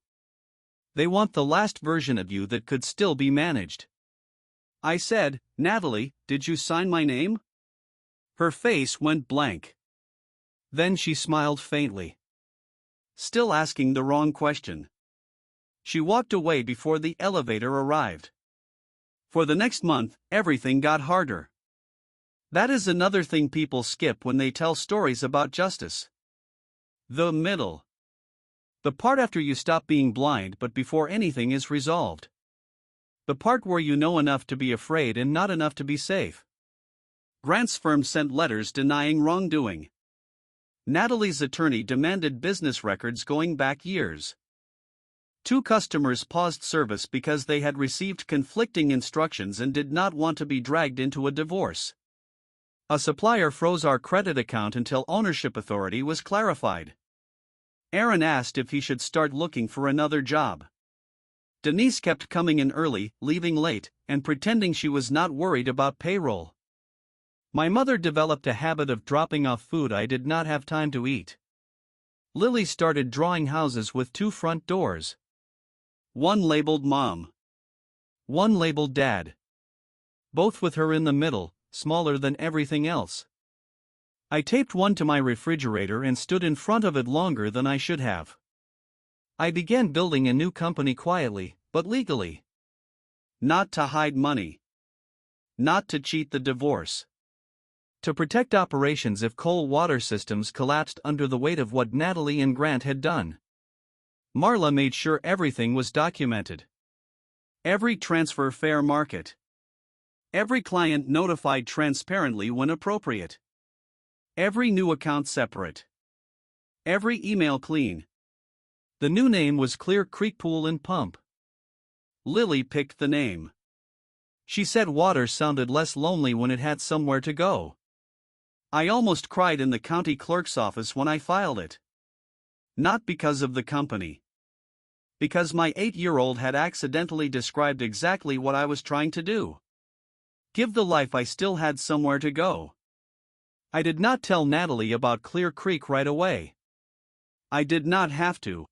They want the last version of you that could still be managed. I said, Natalie, did you sign my name? Her face went blank. Then she smiled faintly. Still asking the wrong question. She walked away before the elevator arrived. For the next month, everything got harder. That is another thing people skip when they tell stories about justice. The middle. The part after you stop being blind but before anything is resolved. The part where you know enough to be afraid and not enough to be safe. Grant's firm sent letters denying wrongdoing. Natalie's attorney demanded business records going back years. 2 customers paused service because they had received conflicting instructions and did not want to be dragged into a divorce. A supplier froze our credit account until ownership authority was clarified. Aaron asked if he should start looking for another job. Denise kept coming in early, leaving late, and pretending she was not worried about payroll. My mother developed a habit of dropping off food I did not have time to eat. Lily started drawing houses with 2 front doors. One labeled Mom. One labeled Dad. Both with her in the middle, smaller than everything else. I taped one to my refrigerator and stood in front of it longer than I should have. I began building a new company quietly, but legally. Not to hide money. Not to cheat the divorce. To protect operations if coal water systems collapsed under the weight of what Natalie and Grant had done. Marla made sure everything was documented. Every transfer fair market. Every client notified transparently when appropriate. Every new account separate. Every email clean. The new name was Clear Creek Pool and Pump. Lily picked the name. She said water sounded less lonely when it had somewhere to go. I almost cried in the county clerk's office when I filed it. Not because of the company. Because my 8-year-old had accidentally described exactly what I was trying to do. Give the life I still had somewhere to go. I did not tell Natalie about Clear Creek right away. I did not have to.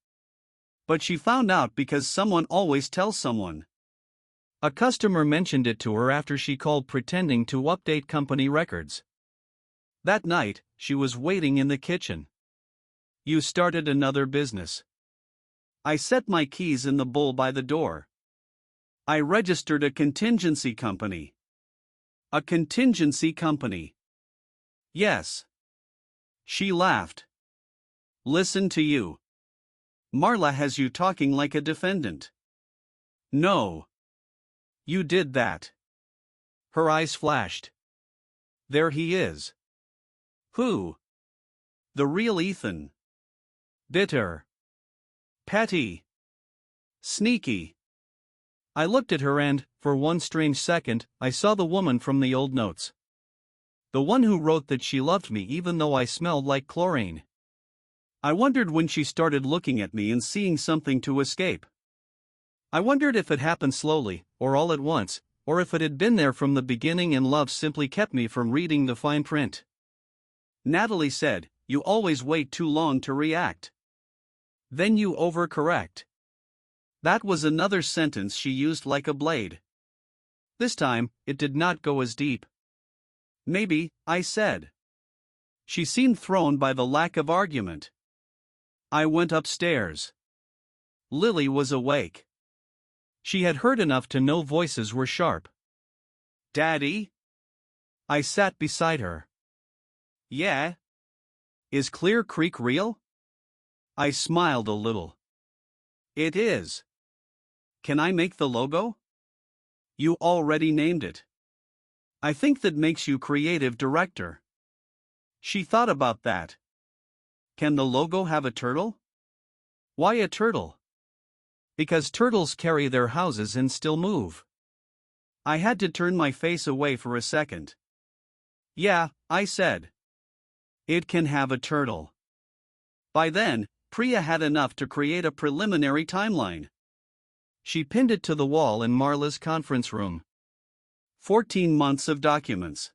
But she found out because someone always tells someone. A customer mentioned it to her after she called pretending to update company records. That night, she was waiting in the kitchen. You started another business. I set my keys in the bowl by the door. I registered a contingency company. A contingency company. Yes. She laughed. Listen to you. Marla has you talking like a defendant. No. You did that. Her eyes flashed. There he is. Who? The real Ethan. Bitter. Petty. Sneaky. I looked at her and, for one strange second, I saw the woman from the old notes. The one who wrote that she loved me even though I smelled like chlorine. I wondered when she started looking at me and seeing something to escape. I wondered if it happened slowly, or all at once, or if it had been there from the beginning and love simply kept me from reading the fine print. Natalie said, "You always wait too long to react. Then you overcorrect." That was another sentence she used like a blade. This time, it did not go as deep. Maybe, I said. She seemed thrown by the lack of argument. I went upstairs. Lily was awake. She had heard enough to know voices were sharp. Daddy? I sat beside her. Yeah? Is Clear Creek real? I smiled a little. It is. Can I make the logo? You already named it. I think that makes you creative director. She thought about that. Can the logo have a turtle? Why a turtle? Because turtles carry their houses and still move. I had to turn my face away for a second. Yeah, I said. It can have a turtle. By then, Priya had enough to create a preliminary timeline. She pinned it to the wall in Marla's conference room. 14 months of documents.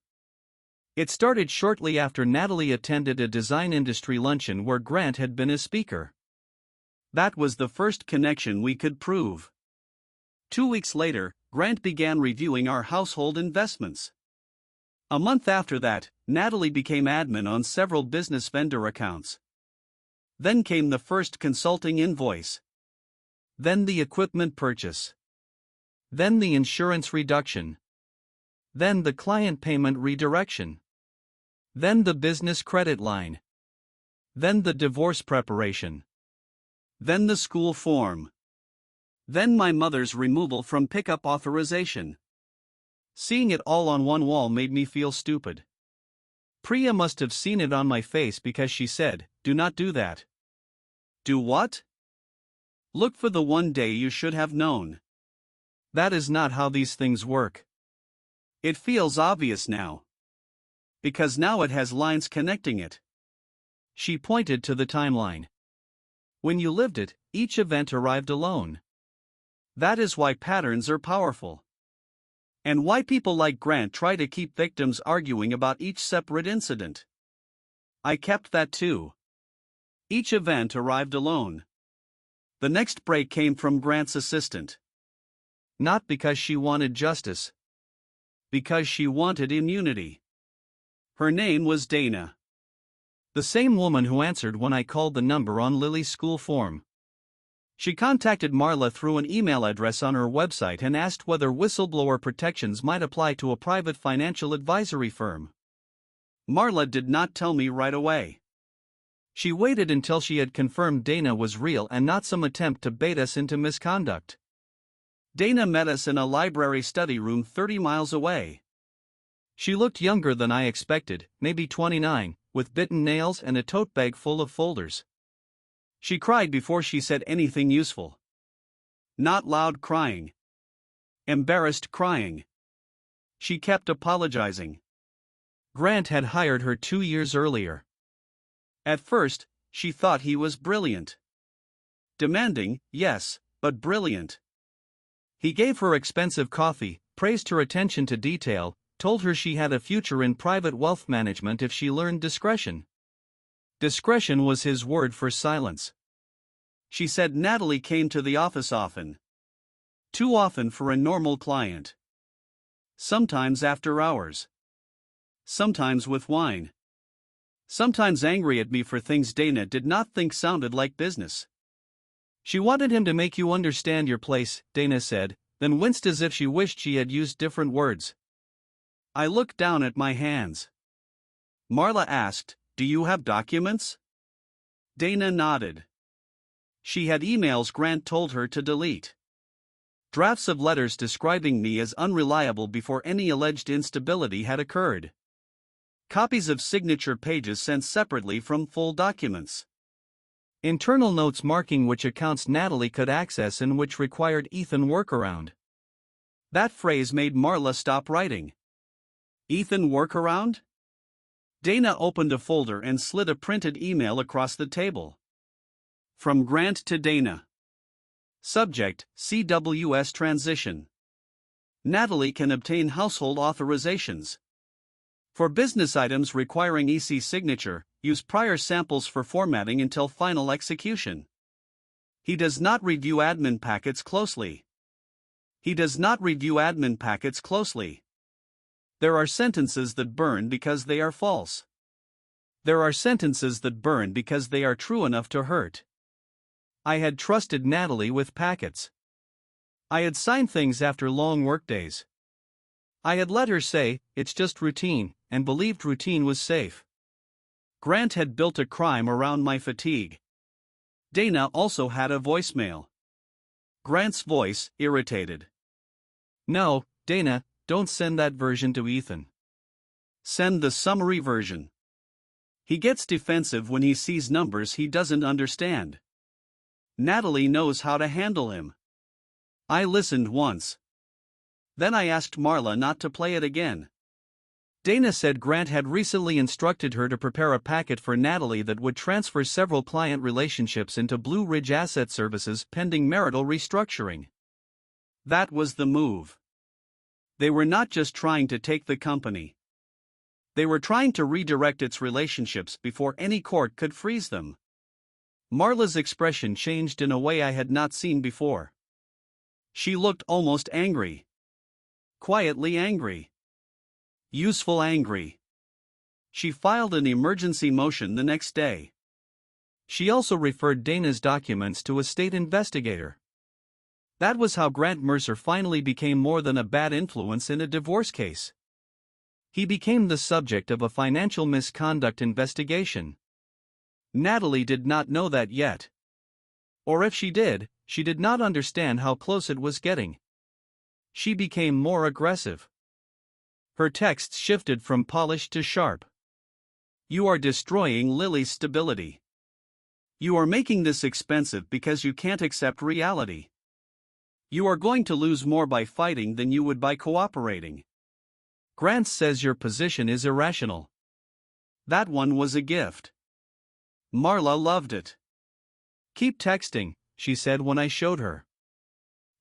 It started shortly after Natalie attended a design industry luncheon where Grant had been a speaker. That was the first connection we could prove. 2 weeks later, Grant began reviewing our household investments. A month after that, Natalie became admin on several business vendor accounts. Then came the first consulting invoice. Then the equipment purchase. Then the insurance reduction. Then the client payment redirection. Then the business credit line. Then the divorce preparation. Then the school form. Then my mother's removal from pickup authorization. Seeing it all on one wall made me feel stupid. Priya must have seen it on my face because she said, "Do not do that." Do what? Look for the one day you should have known. That is not how these things work. It feels obvious now. Because now it has lines connecting it. She pointed to the timeline. When you lived it, each event arrived alone. That is why patterns are powerful. And why people like Grant try to keep victims arguing about each separate incident. I kept that too. Each event arrived alone. The next break came from Grant's assistant. Not because she wanted justice. Because she wanted immunity. Her name was Dana. The same woman who answered when I called the number on Lily's school form. She contacted Marla through an email address on her website and asked whether whistleblower protections might apply to a private financial advisory firm. Marla did not tell me right away. She waited until she had confirmed Dana was real and not some attempt to bait us into misconduct. Dana met us in a library study room 30 miles away. She looked younger than I expected, maybe 29, with bitten nails and a tote bag full of folders. She cried before she said anything useful. Not loud crying. Embarrassed crying. She kept apologizing. Grant had hired her 2 years earlier. At first, she thought he was brilliant. Demanding, yes, but brilliant. He gave her expensive coffee, praised her attention to detail, told her she had a future in private wealth management if she learned discretion. Discretion was his word for silence. She said Natalie came to the office often. Too often for a normal client. Sometimes after hours. Sometimes with wine. Sometimes angry at me for things Dana did not think sounded like business. She wanted him to make you understand your place, Dana said, then winced as if she wished she had used different words. I looked down at my hands. Marla asked, "Do you have documents?" Dana nodded. She had emails Grant told her to delete. Drafts of letters describing me as unreliable before any alleged instability had occurred. Copies of signature pages sent separately from full documents. Internal notes marking which accounts Natalie could access and which required Ethan workaround. That phrase made Marla stop writing. Ethan workaround? Dana opened a folder and slid a printed email across the table. From Grant to Dana. Subject, CWS transition. Natalie can obtain household authorizations. For business items requiring EC signature, use prior samples for formatting until final execution. He does not review admin packets closely. He does not review admin packets closely. There are sentences that burn because they are false. There are sentences that burn because they are true enough to hurt. I had trusted Natalie with packets. I had signed things after long workdays. I had let her say, "It's just routine," and believed routine was safe. Grant had built a crime around my fatigue. Dana also had a voicemail. Grant's voice, irritated. "No, Dana, don't send that version to Ethan. Send the summary version. He gets defensive when he sees numbers he doesn't understand. Natalie knows how to handle him." I listened once. Then I asked Marla not to play it again. Dana said Grant had recently instructed her to prepare a packet for Natalie that would transfer several client relationships into Blue Ridge Asset Services pending marital restructuring. That was the move. They were not just trying to take the company. They were trying to redirect its relationships before any court could freeze them. Marla's expression changed in a way I had not seen before. She looked almost angry. Quietly angry. Useful angry. She filed an emergency motion the next day. She also referred Dana's documents to a state investigator. That was how Grant Mercer finally became more than a bad influence in a divorce case. He became the subject of a financial misconduct investigation. Natalie did not know that yet. Or if she did not understand how close it was getting. She became more aggressive. Her texts shifted from polished to sharp. "You are destroying Lily's stability. You are making this expensive because you can't accept reality. You are going to lose more by fighting than you would by cooperating. Grant says your position is irrational." That one was a gift. Marla loved it. "Keep texting," she said when I showed her.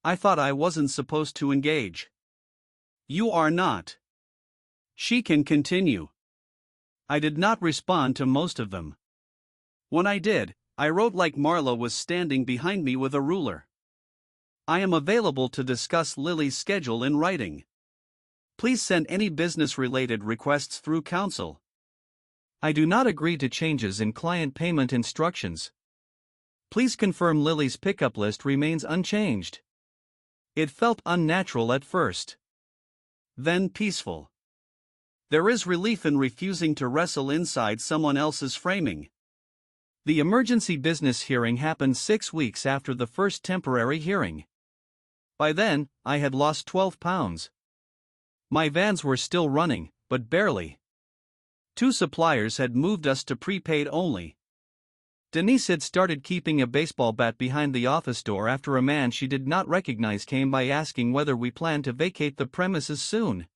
I thought I wasn't supposed to engage. You are not. She can continue. I did not respond to most of them. When I did, I wrote like Marla was standing behind me with a ruler. I am available to discuss Lily's schedule in writing. Please send any business-related requests through counsel. I do not agree to changes in client payment instructions. Please confirm Lily's pickup list remains unchanged. It felt unnatural at first. Then peaceful. There is relief in refusing to wrestle inside someone else's framing. The emergency business hearing happened 6 weeks after the first temporary hearing. By then, I had lost 12 pounds. My vans were still running, but barely. 2 suppliers had moved us to prepaid only. Denise had started keeping a baseball bat behind the office door after a man she did not recognize came by asking whether we planned to vacate the premises soon.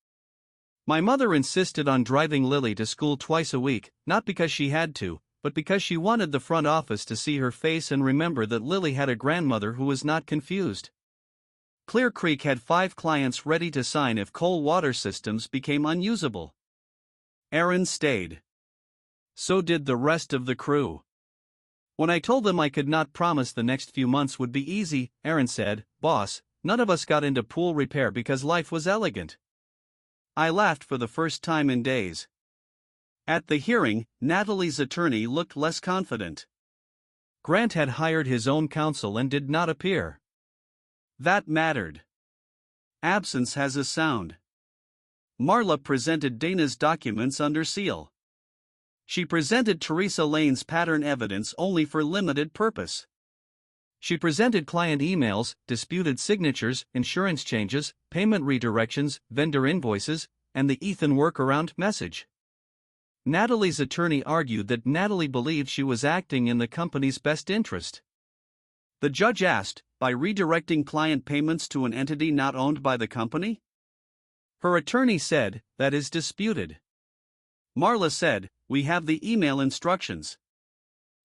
My mother insisted on driving Lily to school twice a week, not because she had to, but because she wanted the front office to see her face and remember that Lily had a grandmother who was not confused. Clear Creek had 5 clients ready to sign if coal water systems became unusable. Aaron stayed. So did the rest of the crew. When I told them I could not promise the next few months would be easy, Aaron said, "Boss, none of us got into pool repair because life was elegant." I laughed for the first time in days. At the hearing, Natalie's attorney looked less confident. Grant had hired his own counsel and did not appear. That mattered. Absence has a sound. Marla presented Dana's documents under seal. She presented Teresa Lane's pattern evidence only for limited purpose. She presented client emails, disputed signatures, insurance changes, payment redirections, vendor invoices, and the Ethan workaround message. Natalie's attorney argued that Natalie believed she was acting in the company's best interest. The judge asked, by redirecting client payments to an entity not owned by the company? Her attorney said, that is disputed. Marla said, we have the email instructions.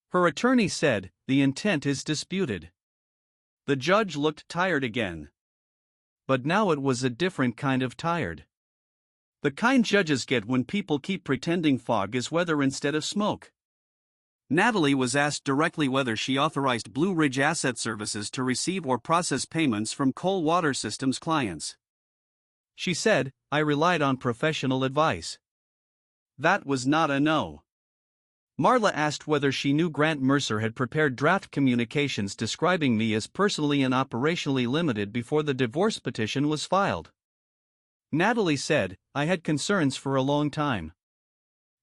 Her attorney said, the intent is disputed. The judge looked tired again. But now it was a different kind of tired. The kind judges get when people keep pretending fog is weather instead of smoke. Natalie was asked directly whether she authorized Blue Ridge Asset Services to receive or process payments from coal water systems clients. She said, I relied on professional advice. That was not a no. Marla asked whether she knew Grant Mercer had prepared draft communications describing me as personally and operationally limited before the divorce petition was filed. Natalie said, I had concerns for a long time.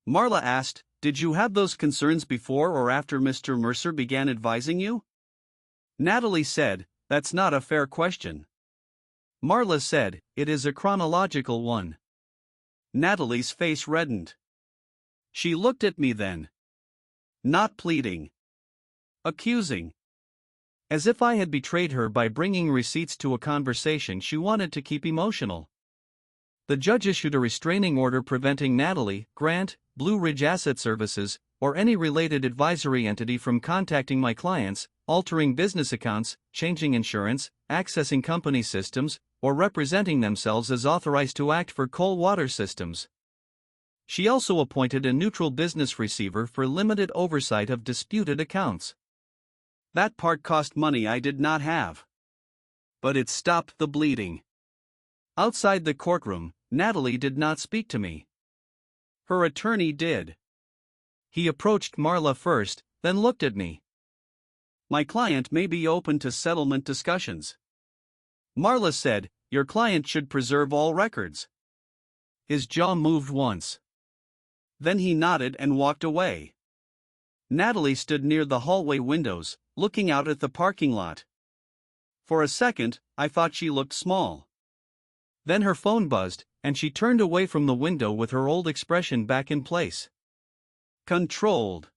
Marla asked, did you have those concerns before or after Mr. Mercer began advising you? Natalie said, that's not a fair question. Marla said, it is a chronological one. Natalie's face reddened. She looked at me then. Not pleading. Accusing. As if I had betrayed her by bringing receipts to a conversation she wanted to keep emotional. The judge issued a restraining order preventing Natalie, Grant, Blue Ridge Asset Services, or any related advisory entity from contacting my clients, altering business accounts, changing insurance, accessing company systems, or representing themselves as authorized to act for coal water systems. She also appointed a neutral business receiver for limited oversight of disputed accounts. That part cost money I did not have. But it stopped the bleeding. Outside the courtroom, Natalie did not speak to me. Her attorney did. He approached Marla first, then looked at me. My client may be open to settlement discussions. Marla said, your client should preserve all records. His jaw moved once. Then he nodded and walked away. Natalie stood near the hallway windows, looking out at the parking lot. For a second, I thought she looked small. Then her phone buzzed, and she turned away from the window with her old expression back in place. Controlled.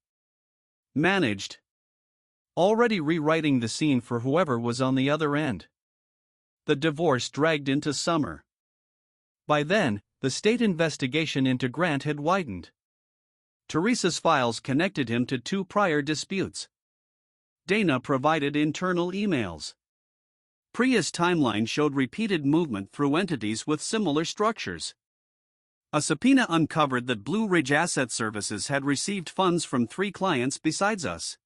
Managed. Already rewriting the scene for whoever was on the other end. The divorce dragged into summer. By then, the state investigation into Grant had widened. Teresa's files connected him to 2 prior disputes. Dana provided internal emails. Priya's timeline showed repeated movement through entities with similar structures. A subpoena uncovered that Blue Ridge Asset Services had received funds from 3 clients besides us.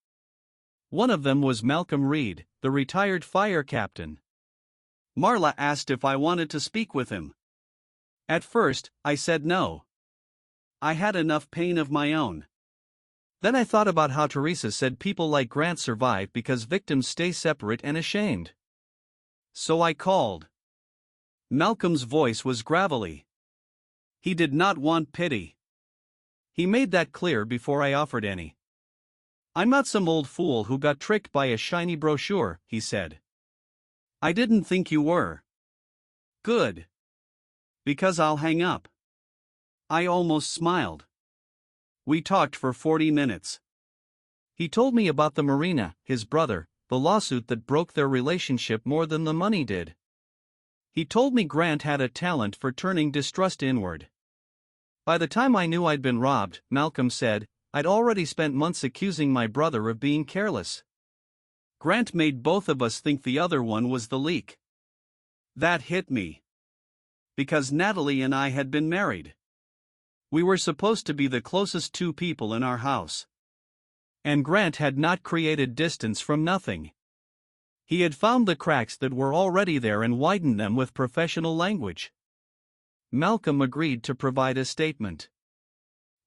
One of them was Malcolm Reed, the retired fire captain. Marla asked if I wanted to speak with him. At first, I said no. I had enough pain of my own. Then I thought about how Teresa said people like Grant survive because victims stay separate and ashamed. So I called. Malcolm's voice was gravelly. He did not want pity. He made that clear before I offered any. I'm not some old fool who got tricked by a shiny brochure, he said. I didn't think you were. Good. Because I'll hang up. I almost smiled. We talked for 40 minutes. He told me about the marina, his brother, the lawsuit that broke their relationship more than the money did. He told me Grant had a talent for turning distrust inward. By the time I knew I'd been robbed, Malcolm said, I'd already spent months accusing my brother of being careless. Grant made both of us think the other one was the leak. That hit me. Because Natalie and I had been married. We were supposed to be the closest 2 people in our house. And Grant had not created distance from nothing. He had found the cracks that were already there and widened them with professional language. Malcolm agreed to provide a statement.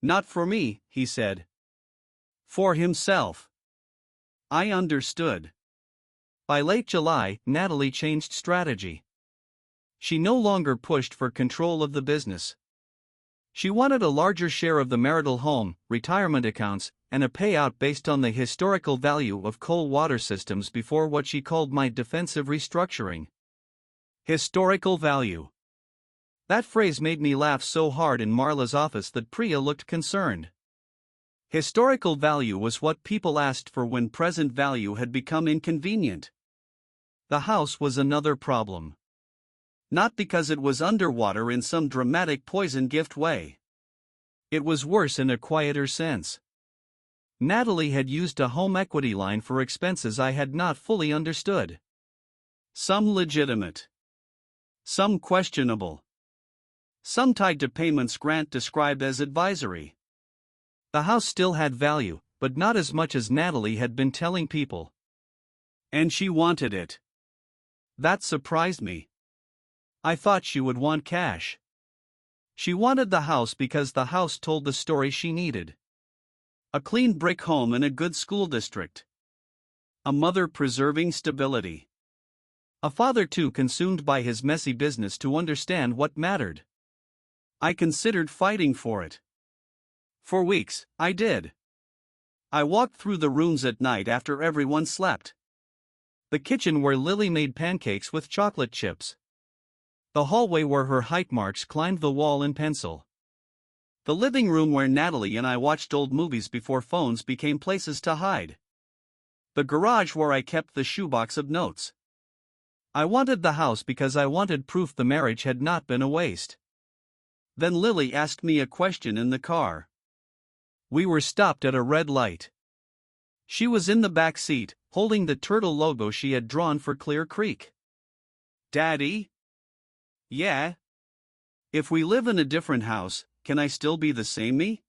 Not for me, he said. For himself. I understood. By late July, Natalie changed strategy. She no longer pushed for control of the business. She wanted a larger share of the marital home, retirement accounts, and a payout based on the historical value of coal water systems before what she called my defensive restructuring. Historical value. That phrase made me laugh so hard in Marla's office that Priya looked concerned. Historical value was what people asked for when present value had become inconvenient. The house was another problem. Not because it was underwater in some dramatic poison gift way. It was worse in a quieter sense. Natalie had used a home equity line for expenses I had not fully understood. Some legitimate. Some questionable. Some tied to payments Grant described as advisory. The house still had value, but not as much as Natalie had been telling people. And she wanted it. That surprised me. I thought she would want cash. She wanted the house because the house told the story she needed. A clean brick home in a good school district. A mother preserving stability. A father too consumed by his messy business to understand what mattered. I considered fighting for it. For weeks, I did. I walked through the rooms at night after everyone slept. The kitchen where Lily made pancakes with chocolate chips. The hallway where her height marks climbed the wall in pencil. The living room where Natalie and I watched old movies before phones became places to hide. The garage where I kept the shoebox of notes. I wanted the house because I wanted proof the marriage had not been a waste. Then Lily asked me a question in the car. We were stopped at a red light. She was in the back seat, holding the turtle logo she had drawn for Clear Creek. Daddy? Yeah? If we live in a different house, can I still be the same me?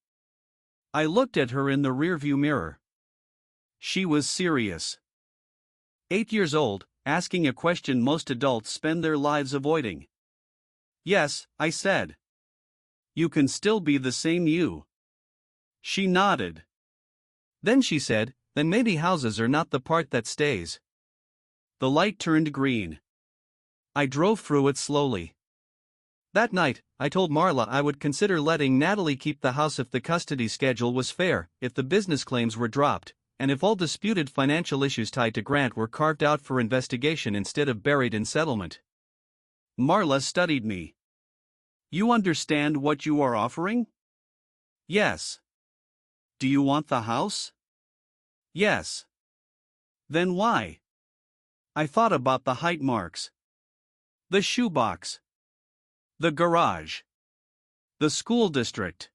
I looked at her in the rearview mirror. She was serious. 8 years old, asking a question most adults spend their lives avoiding. Yes, I said. You can still be the same you. She nodded. Then she said, then maybe houses are not the part that stays. The light turned green. I drove through it slowly. That night, I told Marla I would consider letting Natalie keep the house if the custody schedule was fair, if the business claims were dropped, and if all disputed financial issues tied to Grant were carved out for investigation instead of buried in settlement. Marla studied me. You understand what you are offering? Yes. Do you want the house? Yes. Then why? I thought about the height marks. The shoebox. The garage. The school district.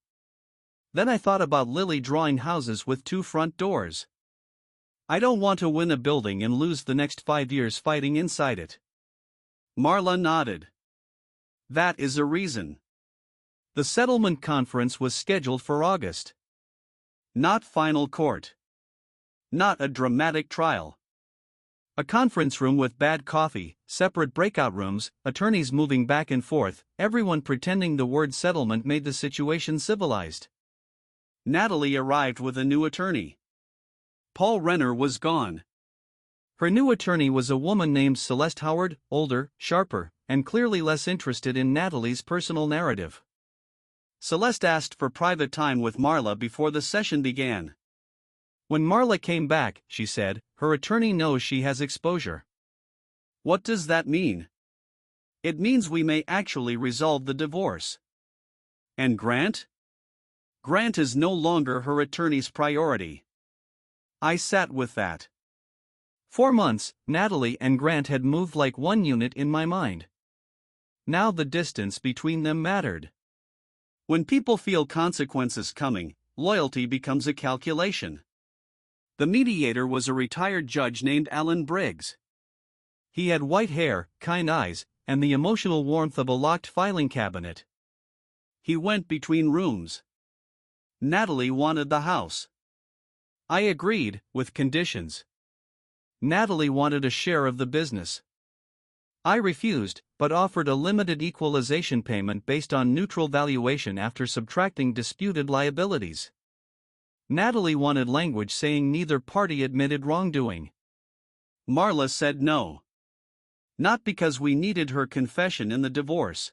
Then I thought about Lily drawing houses with 2 front doors. I don't want to win a building and lose the next 5 years fighting inside it. Marla nodded. That is a reason. The settlement conference was scheduled for August. Not final court. Not a dramatic trial. A conference room with bad coffee, separate breakout rooms, attorneys moving back and forth, everyone pretending the word settlement made the situation civilized. Natalie arrived with a new attorney. Paul Renner was gone. Her new attorney was a woman named Celeste Howard, older, sharper, and clearly less interested in Natalie's personal narrative. Celeste asked for private time with Marla before the session began. When Marla came back, she said, her attorney knows she has exposure. What does that mean? It means we may actually resolve the divorce. And Grant? Grant is no longer her attorney's priority. I sat with that. 4 months, Natalie and Grant had moved like one unit in my mind. Now the distance between them mattered. When people feel consequences coming, loyalty becomes a calculation. The mediator was a retired judge named Alan Briggs. He had white hair, kind eyes, and the emotional warmth of a locked filing cabinet. He went between rooms. Natalie wanted the house. I agreed, with conditions. Natalie wanted a share of the business. I refused, but offered a limited equalization payment based on neutral valuation after subtracting disputed liabilities. Natalie wanted language saying neither party admitted wrongdoing. Marla said no. Not because we needed her confession in the divorce.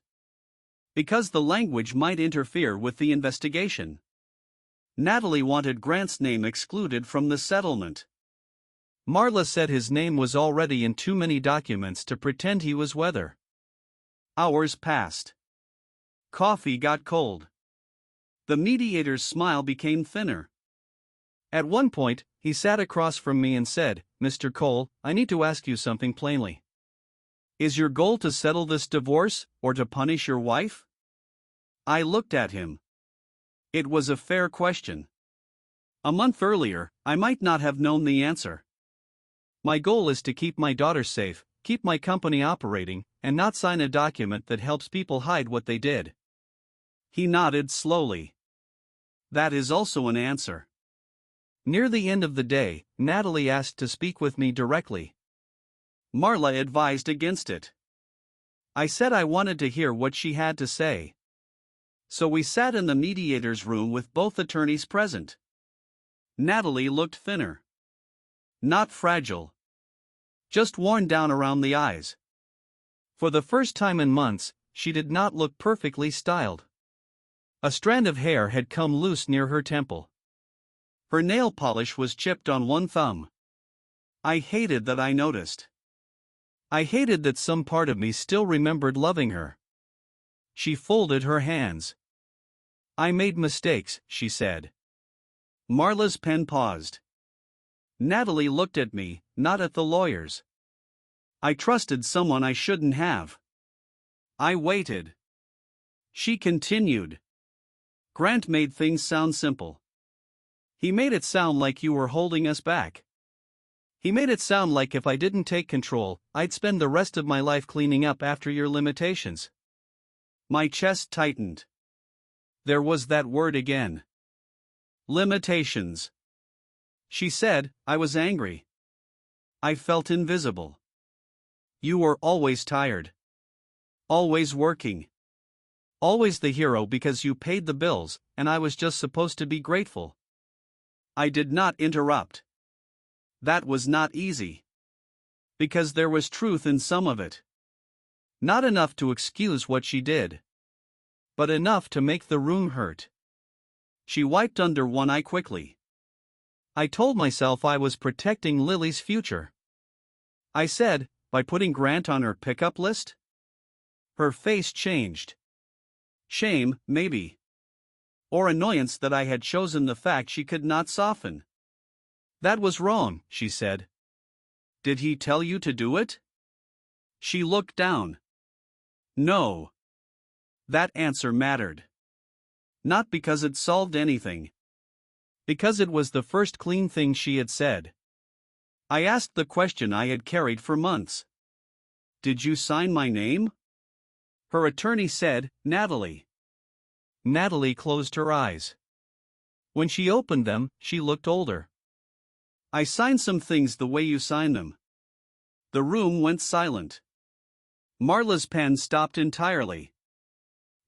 Because the language might interfere with the investigation. Natalie wanted Grant's name excluded from the settlement. Marla said his name was already in too many documents to pretend he was weather. Hours passed. Coffee got cold. The mediator's smile became thinner. At one point, he sat across from me and said, "Mr. Cole, I need to ask you something plainly. Is your goal to settle this divorce, or to punish your wife?" I looked at him. It was a fair question. A month earlier, I might not have known the answer. My goal is to keep my daughter safe, keep my company operating, and not sign a document that helps people hide what they did. He nodded slowly. That is also an answer. Near the end of the day, Natalie asked to speak with me directly. Marla advised against it. I said I wanted to hear what she had to say. So we sat in the mediator's room with both attorneys present. Natalie looked thinner. Not fragile. Just worn down around the eyes. For the first time in months, she did not look perfectly styled. A strand of hair had come loose near her temple. Her nail polish was chipped on one thumb. I hated that I noticed. I hated that some part of me still remembered loving her. She folded her hands. I made mistakes, she said. Marla's pen paused. Natalie looked at me, not at the lawyers. I trusted someone I shouldn't have. I waited. She continued. Grant made things sound simple. He made it sound like you were holding us back. He made it sound like if I didn't take control, I'd spend the rest of my life cleaning up after your limitations. My chest tightened. There was that word again. Limitations. She said, I was angry. I felt invisible. You were always tired. Always working. Always the hero because you paid the bills, and I was just supposed to be grateful. I did not interrupt. That was not easy. Because there was truth in some of it. Not enough to excuse what she did. But enough to make the room hurt. She wiped under one eye quickly. I told myself I was protecting Lily's future. I said, by putting Grant on her pickup list? Her face changed. Shame, maybe. Or annoyance that I had chosen the fact she could not soften. That was wrong, she said. Did he tell you to do it? She looked down. No. That answer mattered. Not because it solved anything. Because it was the first clean thing she had said. I asked the question I had carried for months. Did you sign my name? Her attorney said, Natalie. Natalie closed her eyes. When she opened them, she looked older. I signed some things the way you sign them. The room went silent. Marla's pen stopped entirely.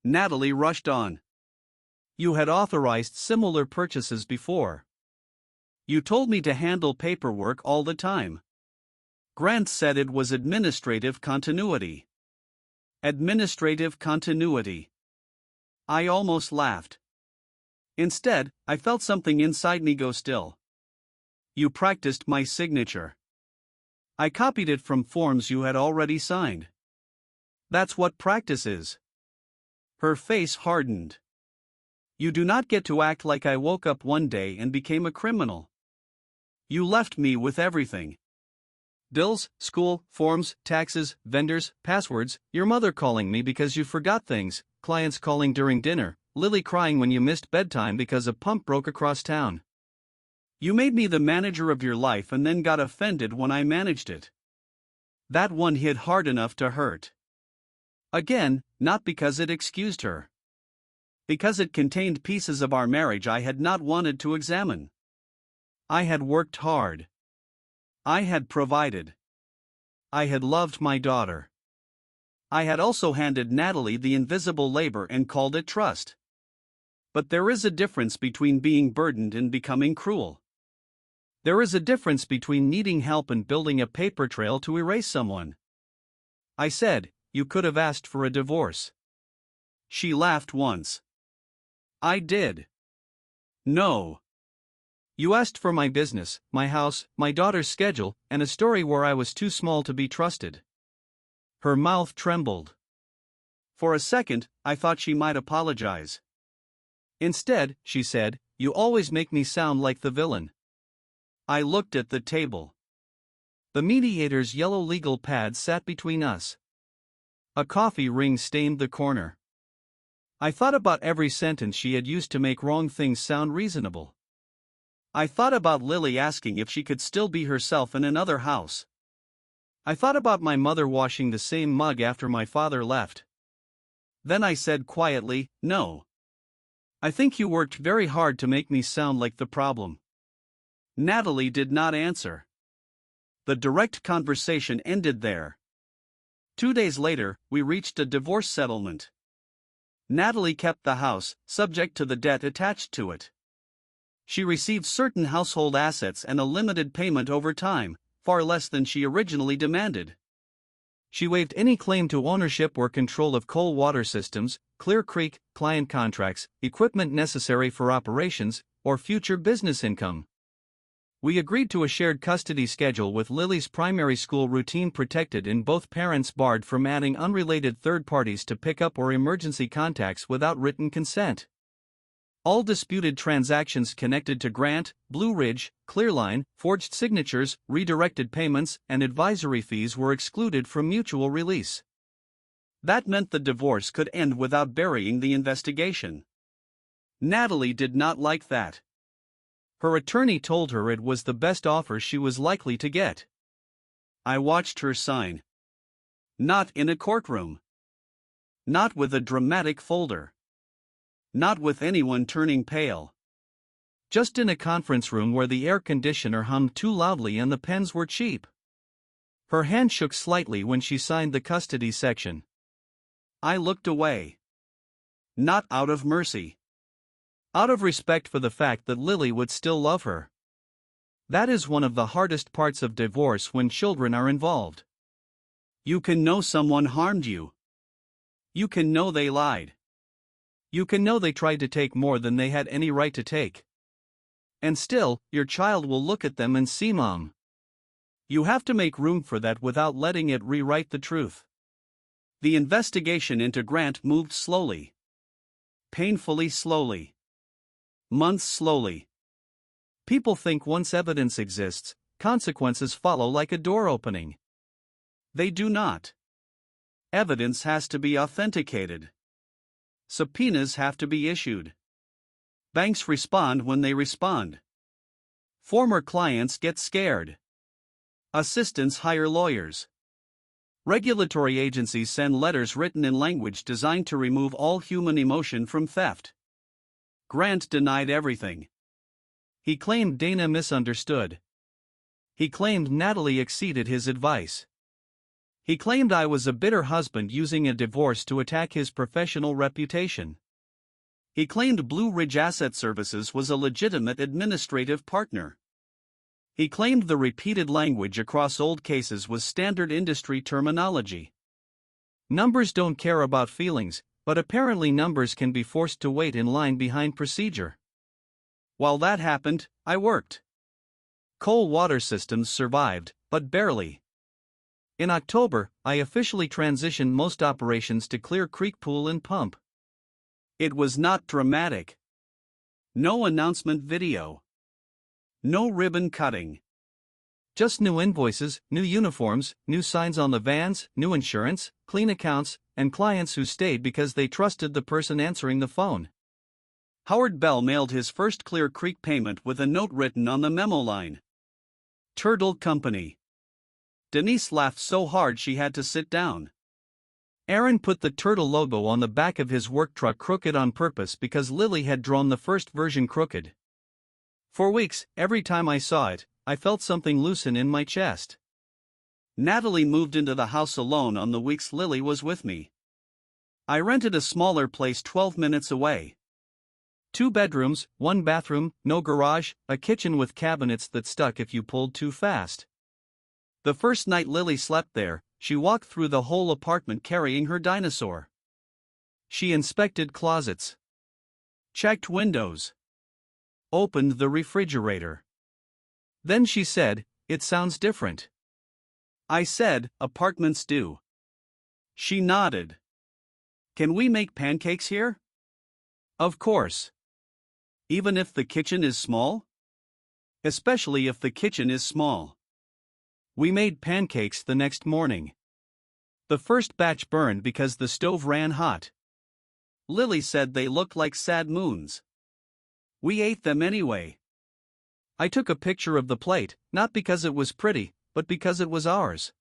Natalie rushed on. You had authorized similar purchases before. You told me to handle paperwork all the time. Grant said it was administrative continuity. Administrative continuity. I almost laughed. Instead, I felt something inside me go still. You practiced my signature. I copied it from forms you had already signed. That's what practice is. Her face hardened. You do not get to act like I woke up one day and became a criminal. You left me with everything. Bills, school, forms, taxes, vendors, passwords, your mother calling me because you forgot things, clients calling during dinner, Lily crying when you missed bedtime because a pump broke across town. You made me the manager of your life and then got offended when I managed it. That one hit hard enough to hurt. Again, not because it excused her. Because it contained pieces of our marriage I had not wanted to examine. I had worked hard. I had provided. I had loved my daughter. I had also handed Natalie the invisible labor and called it trust. But there is a difference between being burdened and becoming cruel. There is a difference between needing help and building a paper trail to erase someone. I said, you could have asked for a divorce. She laughed once. I did. No. You asked for my business, my house, my daughter's schedule, and a story where I was too small to be trusted. Her mouth trembled. For a second, I thought she might apologize. Instead, she said, you always make me sound like the villain. I looked at the table. The mediator's yellow legal pad sat between us. A coffee ring stained the corner. I thought about every sentence she had used to make wrong things sound reasonable. I thought about Lily asking if she could still be herself in another house. I thought about my mother washing the same mug after my father left. Then I said quietly, no. I think you worked very hard to make me sound like the problem. Natalie did not answer. The direct conversation ended there. 2 days later, we reached a divorce settlement. Natalie kept the house, subject to the debt attached to it. She received certain household assets and a limited payment over time, far less than she originally demanded. She waived any claim to ownership or control of coal water systems, Clear Creek, client contracts, equipment necessary for operations, or future business income. We agreed to a shared custody schedule with Lily's primary school routine protected and both parents barred from adding unrelated third parties to pick up or emergency contacts without written consent. All disputed transactions connected to Grant, Blue Ridge, Clearline, forged signatures, redirected payments, and advisory fees were excluded from mutual release. That meant the divorce could end without burying the investigation. Natalie did not like that. Her attorney told her it was the best offer she was likely to get. I watched her sign. Not in a courtroom. Not with a dramatic folder. Not with anyone turning pale. Just in a conference room where the air conditioner hummed too loudly and the pens were cheap. Her hand shook slightly when she signed the custody section. I looked away. Not out of mercy. Out of respect for the fact that Lily would still love her. That is one of the hardest parts of divorce when children are involved. You can know someone harmed you. You can know they lied. You can know they tried to take more than they had any right to take. And still, your child will look at them and see mom. You have to make room for that without letting it rewrite the truth. The investigation into Grant moved slowly. Painfully slowly. Months slowly. People think once evidence exists, consequences follow like a door opening. They do not. Evidence has to be authenticated. Subpoenas have to be issued. Banks respond when they respond. Former clients get scared. Assistants hire lawyers. Regulatory agencies send letters written in language designed to remove all human emotion from theft. Grant denied everything. He claimed Dana misunderstood. He claimed Natalie exceeded his advice. He claimed I was a bitter husband using a divorce to attack his professional reputation. He claimed Blue Ridge Asset Services was a legitimate administrative partner. He claimed the repeated language across old cases was standard industry terminology. Numbers don't care about feelings, but apparently numbers can be forced to wait in line behind procedure. While that happened, I worked. Coal water systems survived, but barely. In October, I officially transitioned most operations to Clear Creek Pool and Pump. It was not dramatic. No announcement video. No ribbon cutting. Just new invoices, new uniforms, new signs on the vans, new insurance, clean accounts, and clients who stayed because they trusted the person answering the phone. Howard Bell mailed his first Clear Creek payment with a note written on the memo line. Turtle Company. Denise laughed so hard she had to sit down. Aaron put the turtle logo on the back of his work truck crooked on purpose because Lily had drawn the first version crooked. For weeks, every time I saw it, I felt something loosen in my chest. Natalie moved into the house alone on the weeks Lily was with me. I rented a smaller place 12 minutes away. 2 bedrooms, 1 bathroom, no garage, a kitchen with cabinets that stuck if you pulled too fast. The first night Lily slept there, she walked through the whole apartment carrying her dinosaur. She inspected closets, checked windows, opened the refrigerator. Then she said, "It sounds different." I said, "Apartments do." She nodded. "Can we make pancakes here?" "Of course." "Even if the kitchen is small?" "Especially if the kitchen is small." We made pancakes the next morning. The first batch burned because the stove ran hot. Lily said they looked like sad moons. We ate them anyway. I took a picture of the plate, not because it was pretty, but because it was ours.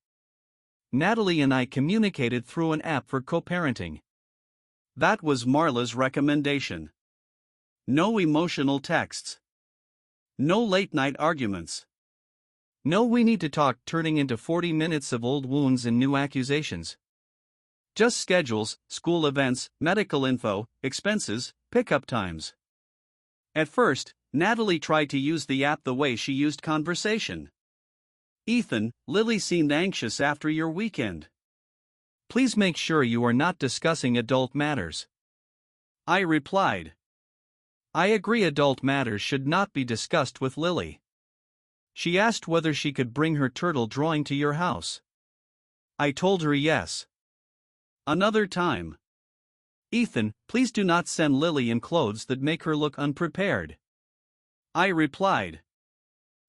Natalie and I communicated through an app for co-parenting. That was Marla's recommendation. No emotional texts. No late-night arguments. No "we need to talk" turning into 40 minutes of old wounds and new accusations. Just schedules, school events, medical info, expenses, pickup times. At first, Natalie tried to use the app the way she used conversation. "Ethan, Lily seemed anxious after your weekend. Please make sure you are not discussing adult matters." I replied. I agree, adult matters should not be discussed with Lily. She asked whether she could bring her turtle drawing to your house. I told her yes. Another time. "Ethan, please do not send Lily in clothes that make her look unprepared." I replied.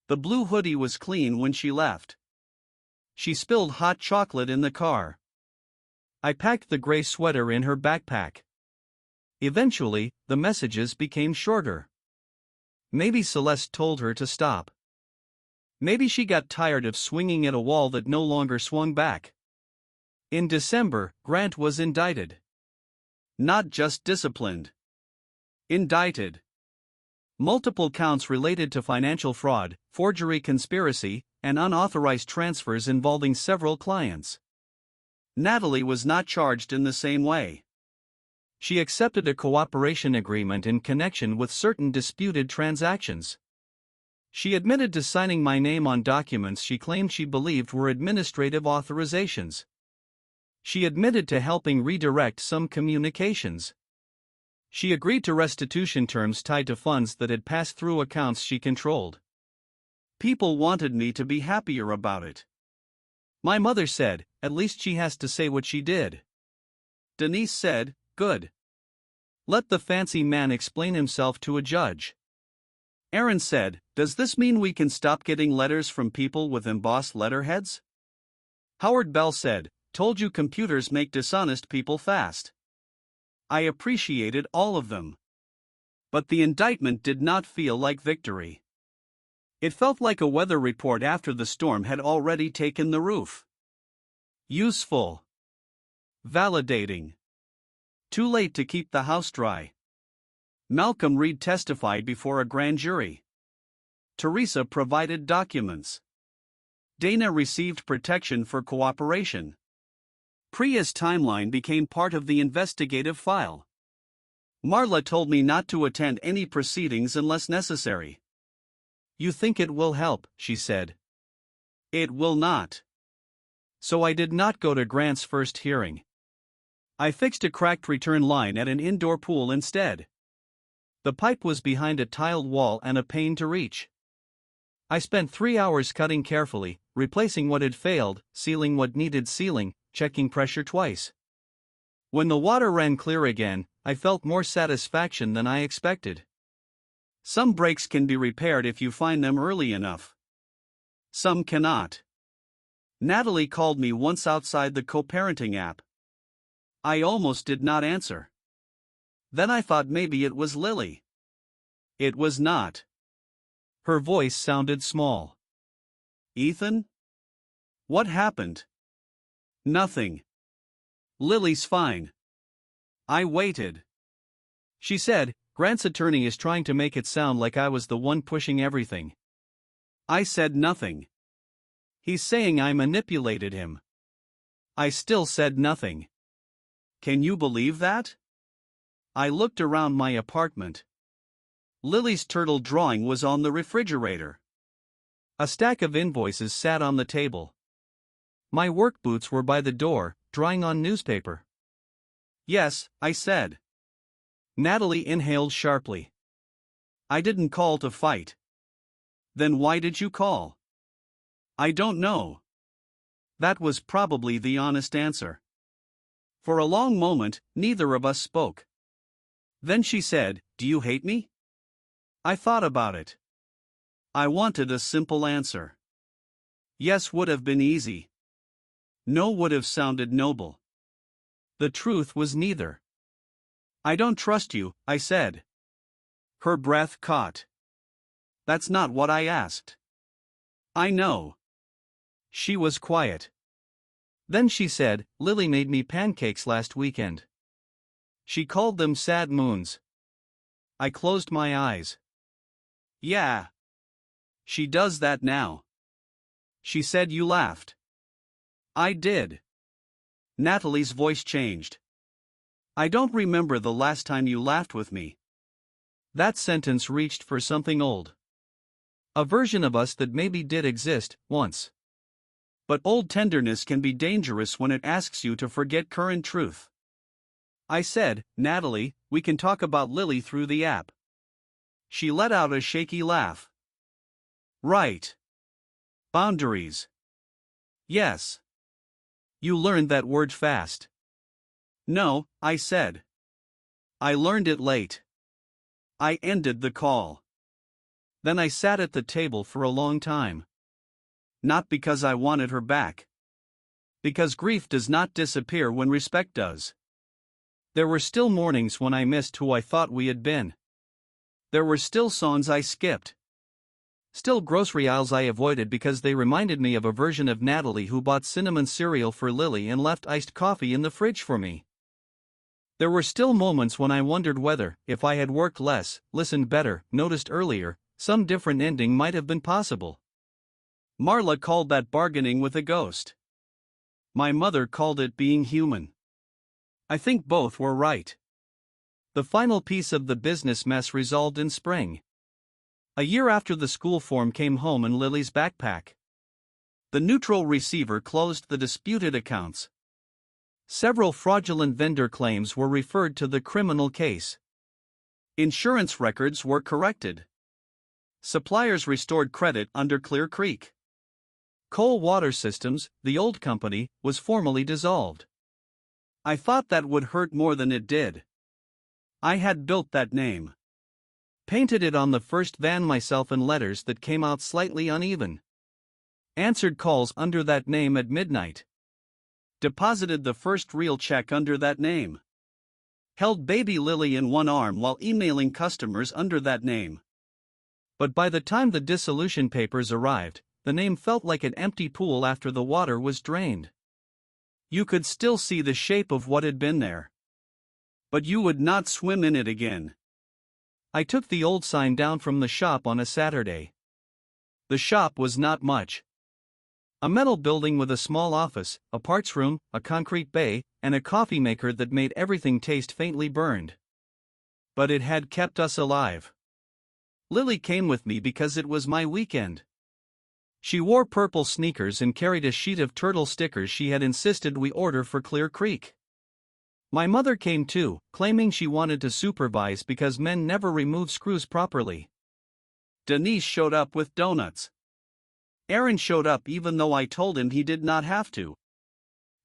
The blue hoodie was clean when she left. She spilled hot chocolate in the car. I packed the gray sweater in her backpack. Eventually, the messages became shorter. Maybe Celeste told her to stop. Maybe she got tired of swinging at a wall that no longer swung back. In December, Grant was indicted. Not just disciplined. Indicted. Multiple counts related to financial fraud, forgery, conspiracy, and unauthorized transfers involving several clients. Natalie was not charged in the same way. She accepted a cooperation agreement in connection with certain disputed transactions. She admitted to signing my name on documents she claimed she believed were administrative authorizations. She admitted to helping redirect some communications. She agreed to restitution terms tied to funds that had passed through accounts she controlled. People wanted me to be happier about it. My mother said, "At least she has to say what she did." Denise said, "Good. Let the fancy man explain himself to a judge." Aaron said, "Does this mean we can stop getting letters from people with embossed letterheads?" Howard Bell said, "Told you computers make dishonest people fast." I appreciated all of them. But the indictment did not feel like victory. It felt like a weather report after the storm had already taken the roof. Useful. Validating. Too late to keep the house dry. Malcolm Reed testified before a grand jury. Teresa provided documents. Dana received protection for cooperation. Priya's timeline became part of the investigative file. Marla told me not to attend any proceedings unless necessary. You think it will help, she said. It will not. So I did not go to Grant's first hearing. I fixed a cracked return line at an indoor pool instead. The pipe was behind a tiled wall and a pain to reach. I spent 3 hours cutting carefully, replacing what had failed, sealing what needed sealing, checking pressure twice. When the water ran clear again, I felt more satisfaction than I expected. Some breaks can be repaired if you find them early enough. Some cannot. Natalie called me once outside the co-parenting app. I almost did not answer. Then I thought maybe it was Lily. It was not. Her voice sounded small. Ethan? What happened? Nothing. Lily's fine. I waited. She said, Grant's attorney is trying to make it sound like I was the one pushing everything. I said nothing. He's saying I manipulated him. I still said nothing. Can you believe that? I looked around my apartment. Lily's turtle drawing was on the refrigerator. A stack of invoices sat on the table. My work boots were by the door, drying on newspaper. Yes, I said. Natalie inhaled sharply. I didn't call to fight. Then why did you call? I don't know. That was probably the honest answer. For a long moment, neither of us spoke. Then she said, Do you hate me? I thought about it. I wanted a simple answer. Yes would have been easy. No would have sounded noble. The truth was neither. I don't trust you, I said. Her breath caught. That's not what I asked. I know. She was quiet. Then she said, Lily made me pancakes last weekend. She called them sad moons. I closed my eyes. Yeah. She does that now. She said you laughed. I did. Natalie's voice changed. I don't remember the last time you laughed with me. That sentence reached for something old. A version of us that maybe did exist, once. But old tenderness can be dangerous when it asks you to forget current truth. I said, Natalie, we can talk about Lily through the app. She let out a shaky laugh. Right. Boundaries. Yes. You learned that word fast. No, I said. I learned it late. I ended the call. Then I sat at the table for a long time. Not because I wanted her back. Because grief does not disappear when respect does. There were still mornings when I missed who I thought we had been. There were still songs I skipped. Still grocery aisles I avoided because they reminded me of a version of Natalie who bought cinnamon cereal for Lily and left iced coffee in the fridge for me. There were still moments when I wondered whether, if I had worked less, listened better, noticed earlier, some different ending might have been possible. Marla called that bargaining with a ghost. My mother called it being human. I think both were right. The final piece of the business mess resolved in spring. A year after the school form came home in Lily's backpack. The neutral receiver closed the disputed accounts. Several fraudulent vendor claims were referred to the criminal case. Insurance records were corrected. Suppliers restored credit under Clear Creek. Coal Water Systems, the old company, was formally dissolved. I thought that would hurt more than it did. I had built that name. Painted it on the first van myself in letters that came out slightly uneven. Answered calls under that name at midnight. Deposited the first real check under that name. Held baby Lily in one arm while emailing customers under that name. But by the time the dissolution papers arrived, the name felt like an empty pool after the water was drained. You could still see the shape of what had been there. But you would not swim in it again. I took the old sign down from the shop on a Saturday. The shop was not much. A metal building with a small office, a parts room, a concrete bay, and a coffee maker that made everything taste faintly burned. But it had kept us alive. Lily came with me because it was my weekend. She wore purple sneakers and carried a sheet of turtle stickers she had insisted we order for Clear Creek. My mother came too, claiming she wanted to supervise because men never remove screws properly. Denise showed up with donuts. Aaron showed up even though I told him he did not have to.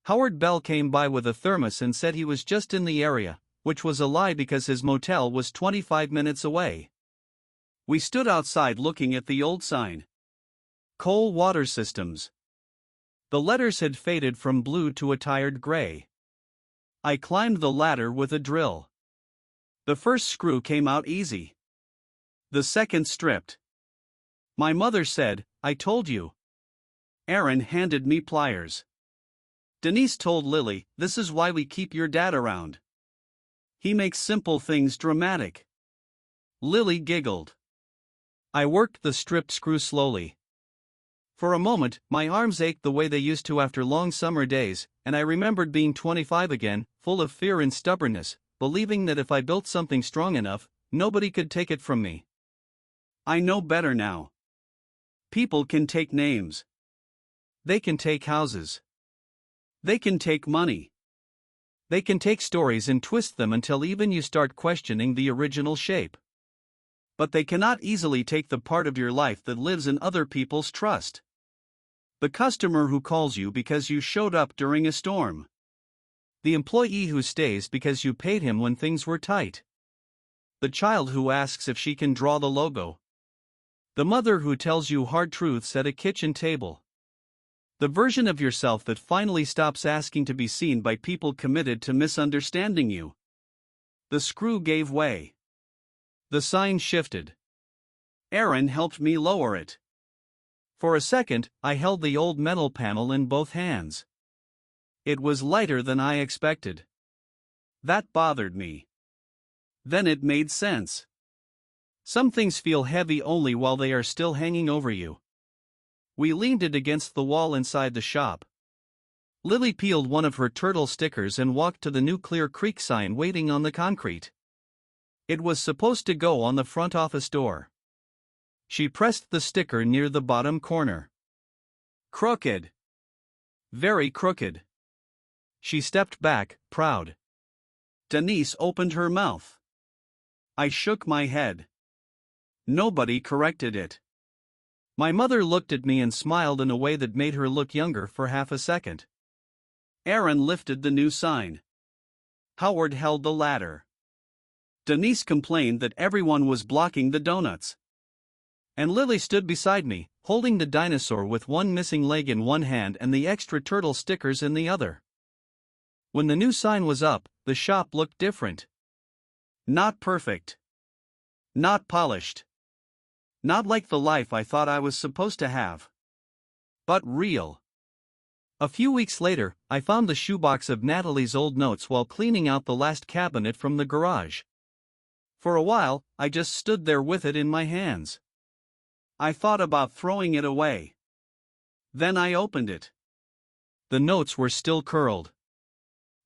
Howard Bell came by with a thermos and said he was just in the area, which was a lie because his motel was 25 minutes away. We stood outside looking at the old sign. Cole Water Systems. The letters had faded from blue to a tired gray. I climbed the ladder with a drill. The first screw came out easy. The second stripped. My mother said, "I told you." Aaron handed me pliers. Denise told Lily, "This is why we keep your dad around. He makes simple things dramatic." Lily giggled. I worked the stripped screw slowly. For a moment, my arms ached the way they used to after long summer days, and I remembered being 25 again, full of fear and stubbornness, believing that if I built something strong enough, nobody could take it from me. I know better now. People can take names. They can take houses. They can take money. They can take stories and twist them until even you start questioning the original shape. But they cannot easily take the part of your life that lives in other people's trust. The customer who calls you because you showed up during a storm. The employee who stays because you paid him when things were tight. The child who asks if she can draw the logo. The mother who tells you hard truths at a kitchen table. The version of yourself that finally stops asking to be seen by people committed to misunderstanding you. The screw gave way. The sign shifted. Aaron helped me lower it. For a second, I held the old metal panel in both hands. It was lighter than I expected. That bothered me. Then it made sense. Some things feel heavy only while they are still hanging over you. We leaned it against the wall inside the shop. Lily peeled one of her turtle stickers and walked to the new Clear Creek sign waiting on the concrete. It was supposed to go on the front office door. She pressed the sticker near the bottom corner. Crooked. Very crooked. She stepped back, proud. Denise opened her mouth. I shook my head. Nobody corrected it. My mother looked at me and smiled in a way that made her look younger for half a second. Aaron lifted the new sign. Howard held the ladder. Denise complained that everyone was blocking the donuts. And Lily stood beside me, holding the dinosaur with one missing leg in one hand and the extra turtle stickers in the other. When the new sign was up, the shop looked different. Not perfect. Not polished. Not like the life I thought I was supposed to have. But real. A few weeks later, I found the shoebox of Natalie's old notes while cleaning out the last cabinet from the garage. For a while, I just stood there with it in my hands. I thought about throwing it away. Then I opened it. The notes were still curled.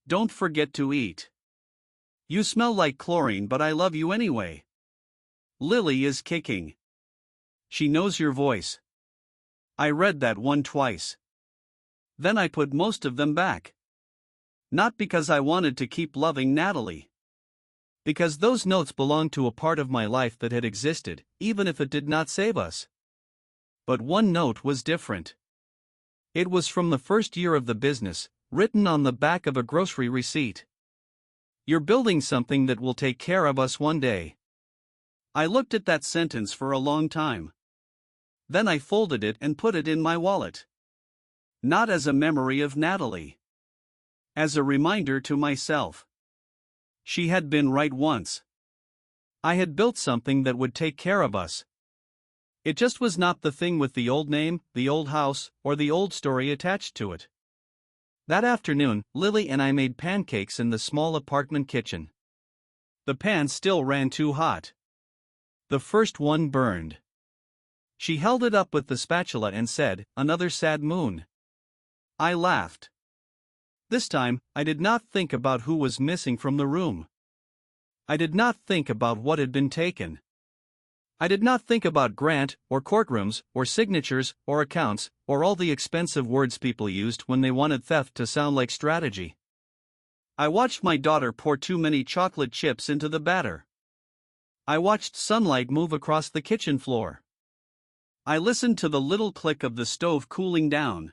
Don't forget to eat. You smell like chlorine, but I love you anyway. Lily is kicking. She knows your voice. I read that one twice. Then I put most of them back. Not because I wanted to keep loving Natalie. Because those notes belonged to a part of my life that had existed, even if it did not save us. But one note was different. It was from the first year of the business, written on the back of a grocery receipt. You're building something that will take care of us one day. I looked at that sentence for a long time. Then I folded it and put it in my wallet. Not as a memory of Natalie. As a reminder to myself. She had been right once. I had built something that would take care of us. It just was not the thing with the old name, the old house, or the old story attached to it. That afternoon, Lily and I made pancakes in the small apartment kitchen. The pan still ran too hot. The first one burned. She held it up with the spatula and said, "Another sad moon." I laughed. This time, I did not think about who was missing from the room. I did not think about what had been taken. I did not think about Grant, or courtrooms, or signatures, or accounts, or all the expensive words people used when they wanted theft to sound like strategy. I watched my daughter pour too many chocolate chips into the batter. I watched sunlight move across the kitchen floor. I listened to the little click of the stove cooling down.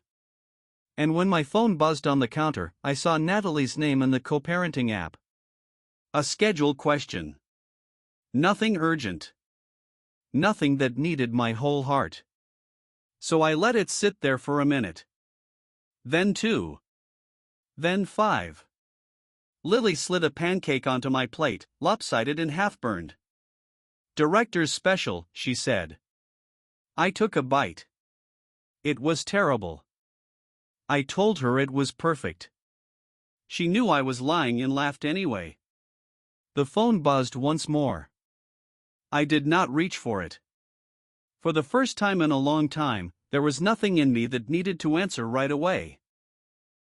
And when my phone buzzed on the counter, I saw Natalie's name in the co-parenting app. A scheduled question. Nothing urgent. Nothing that needed my whole heart. So I let it sit there for a minute. Then 2. Then 5. Lily slid a pancake onto my plate, lopsided and half-burned. "Director's special," she said. I took a bite. It was terrible. I told her it was perfect. She knew I was lying and laughed anyway. The phone buzzed once more. I did not reach for it. For the first time in a long time, there was nothing in me that needed to answer right away.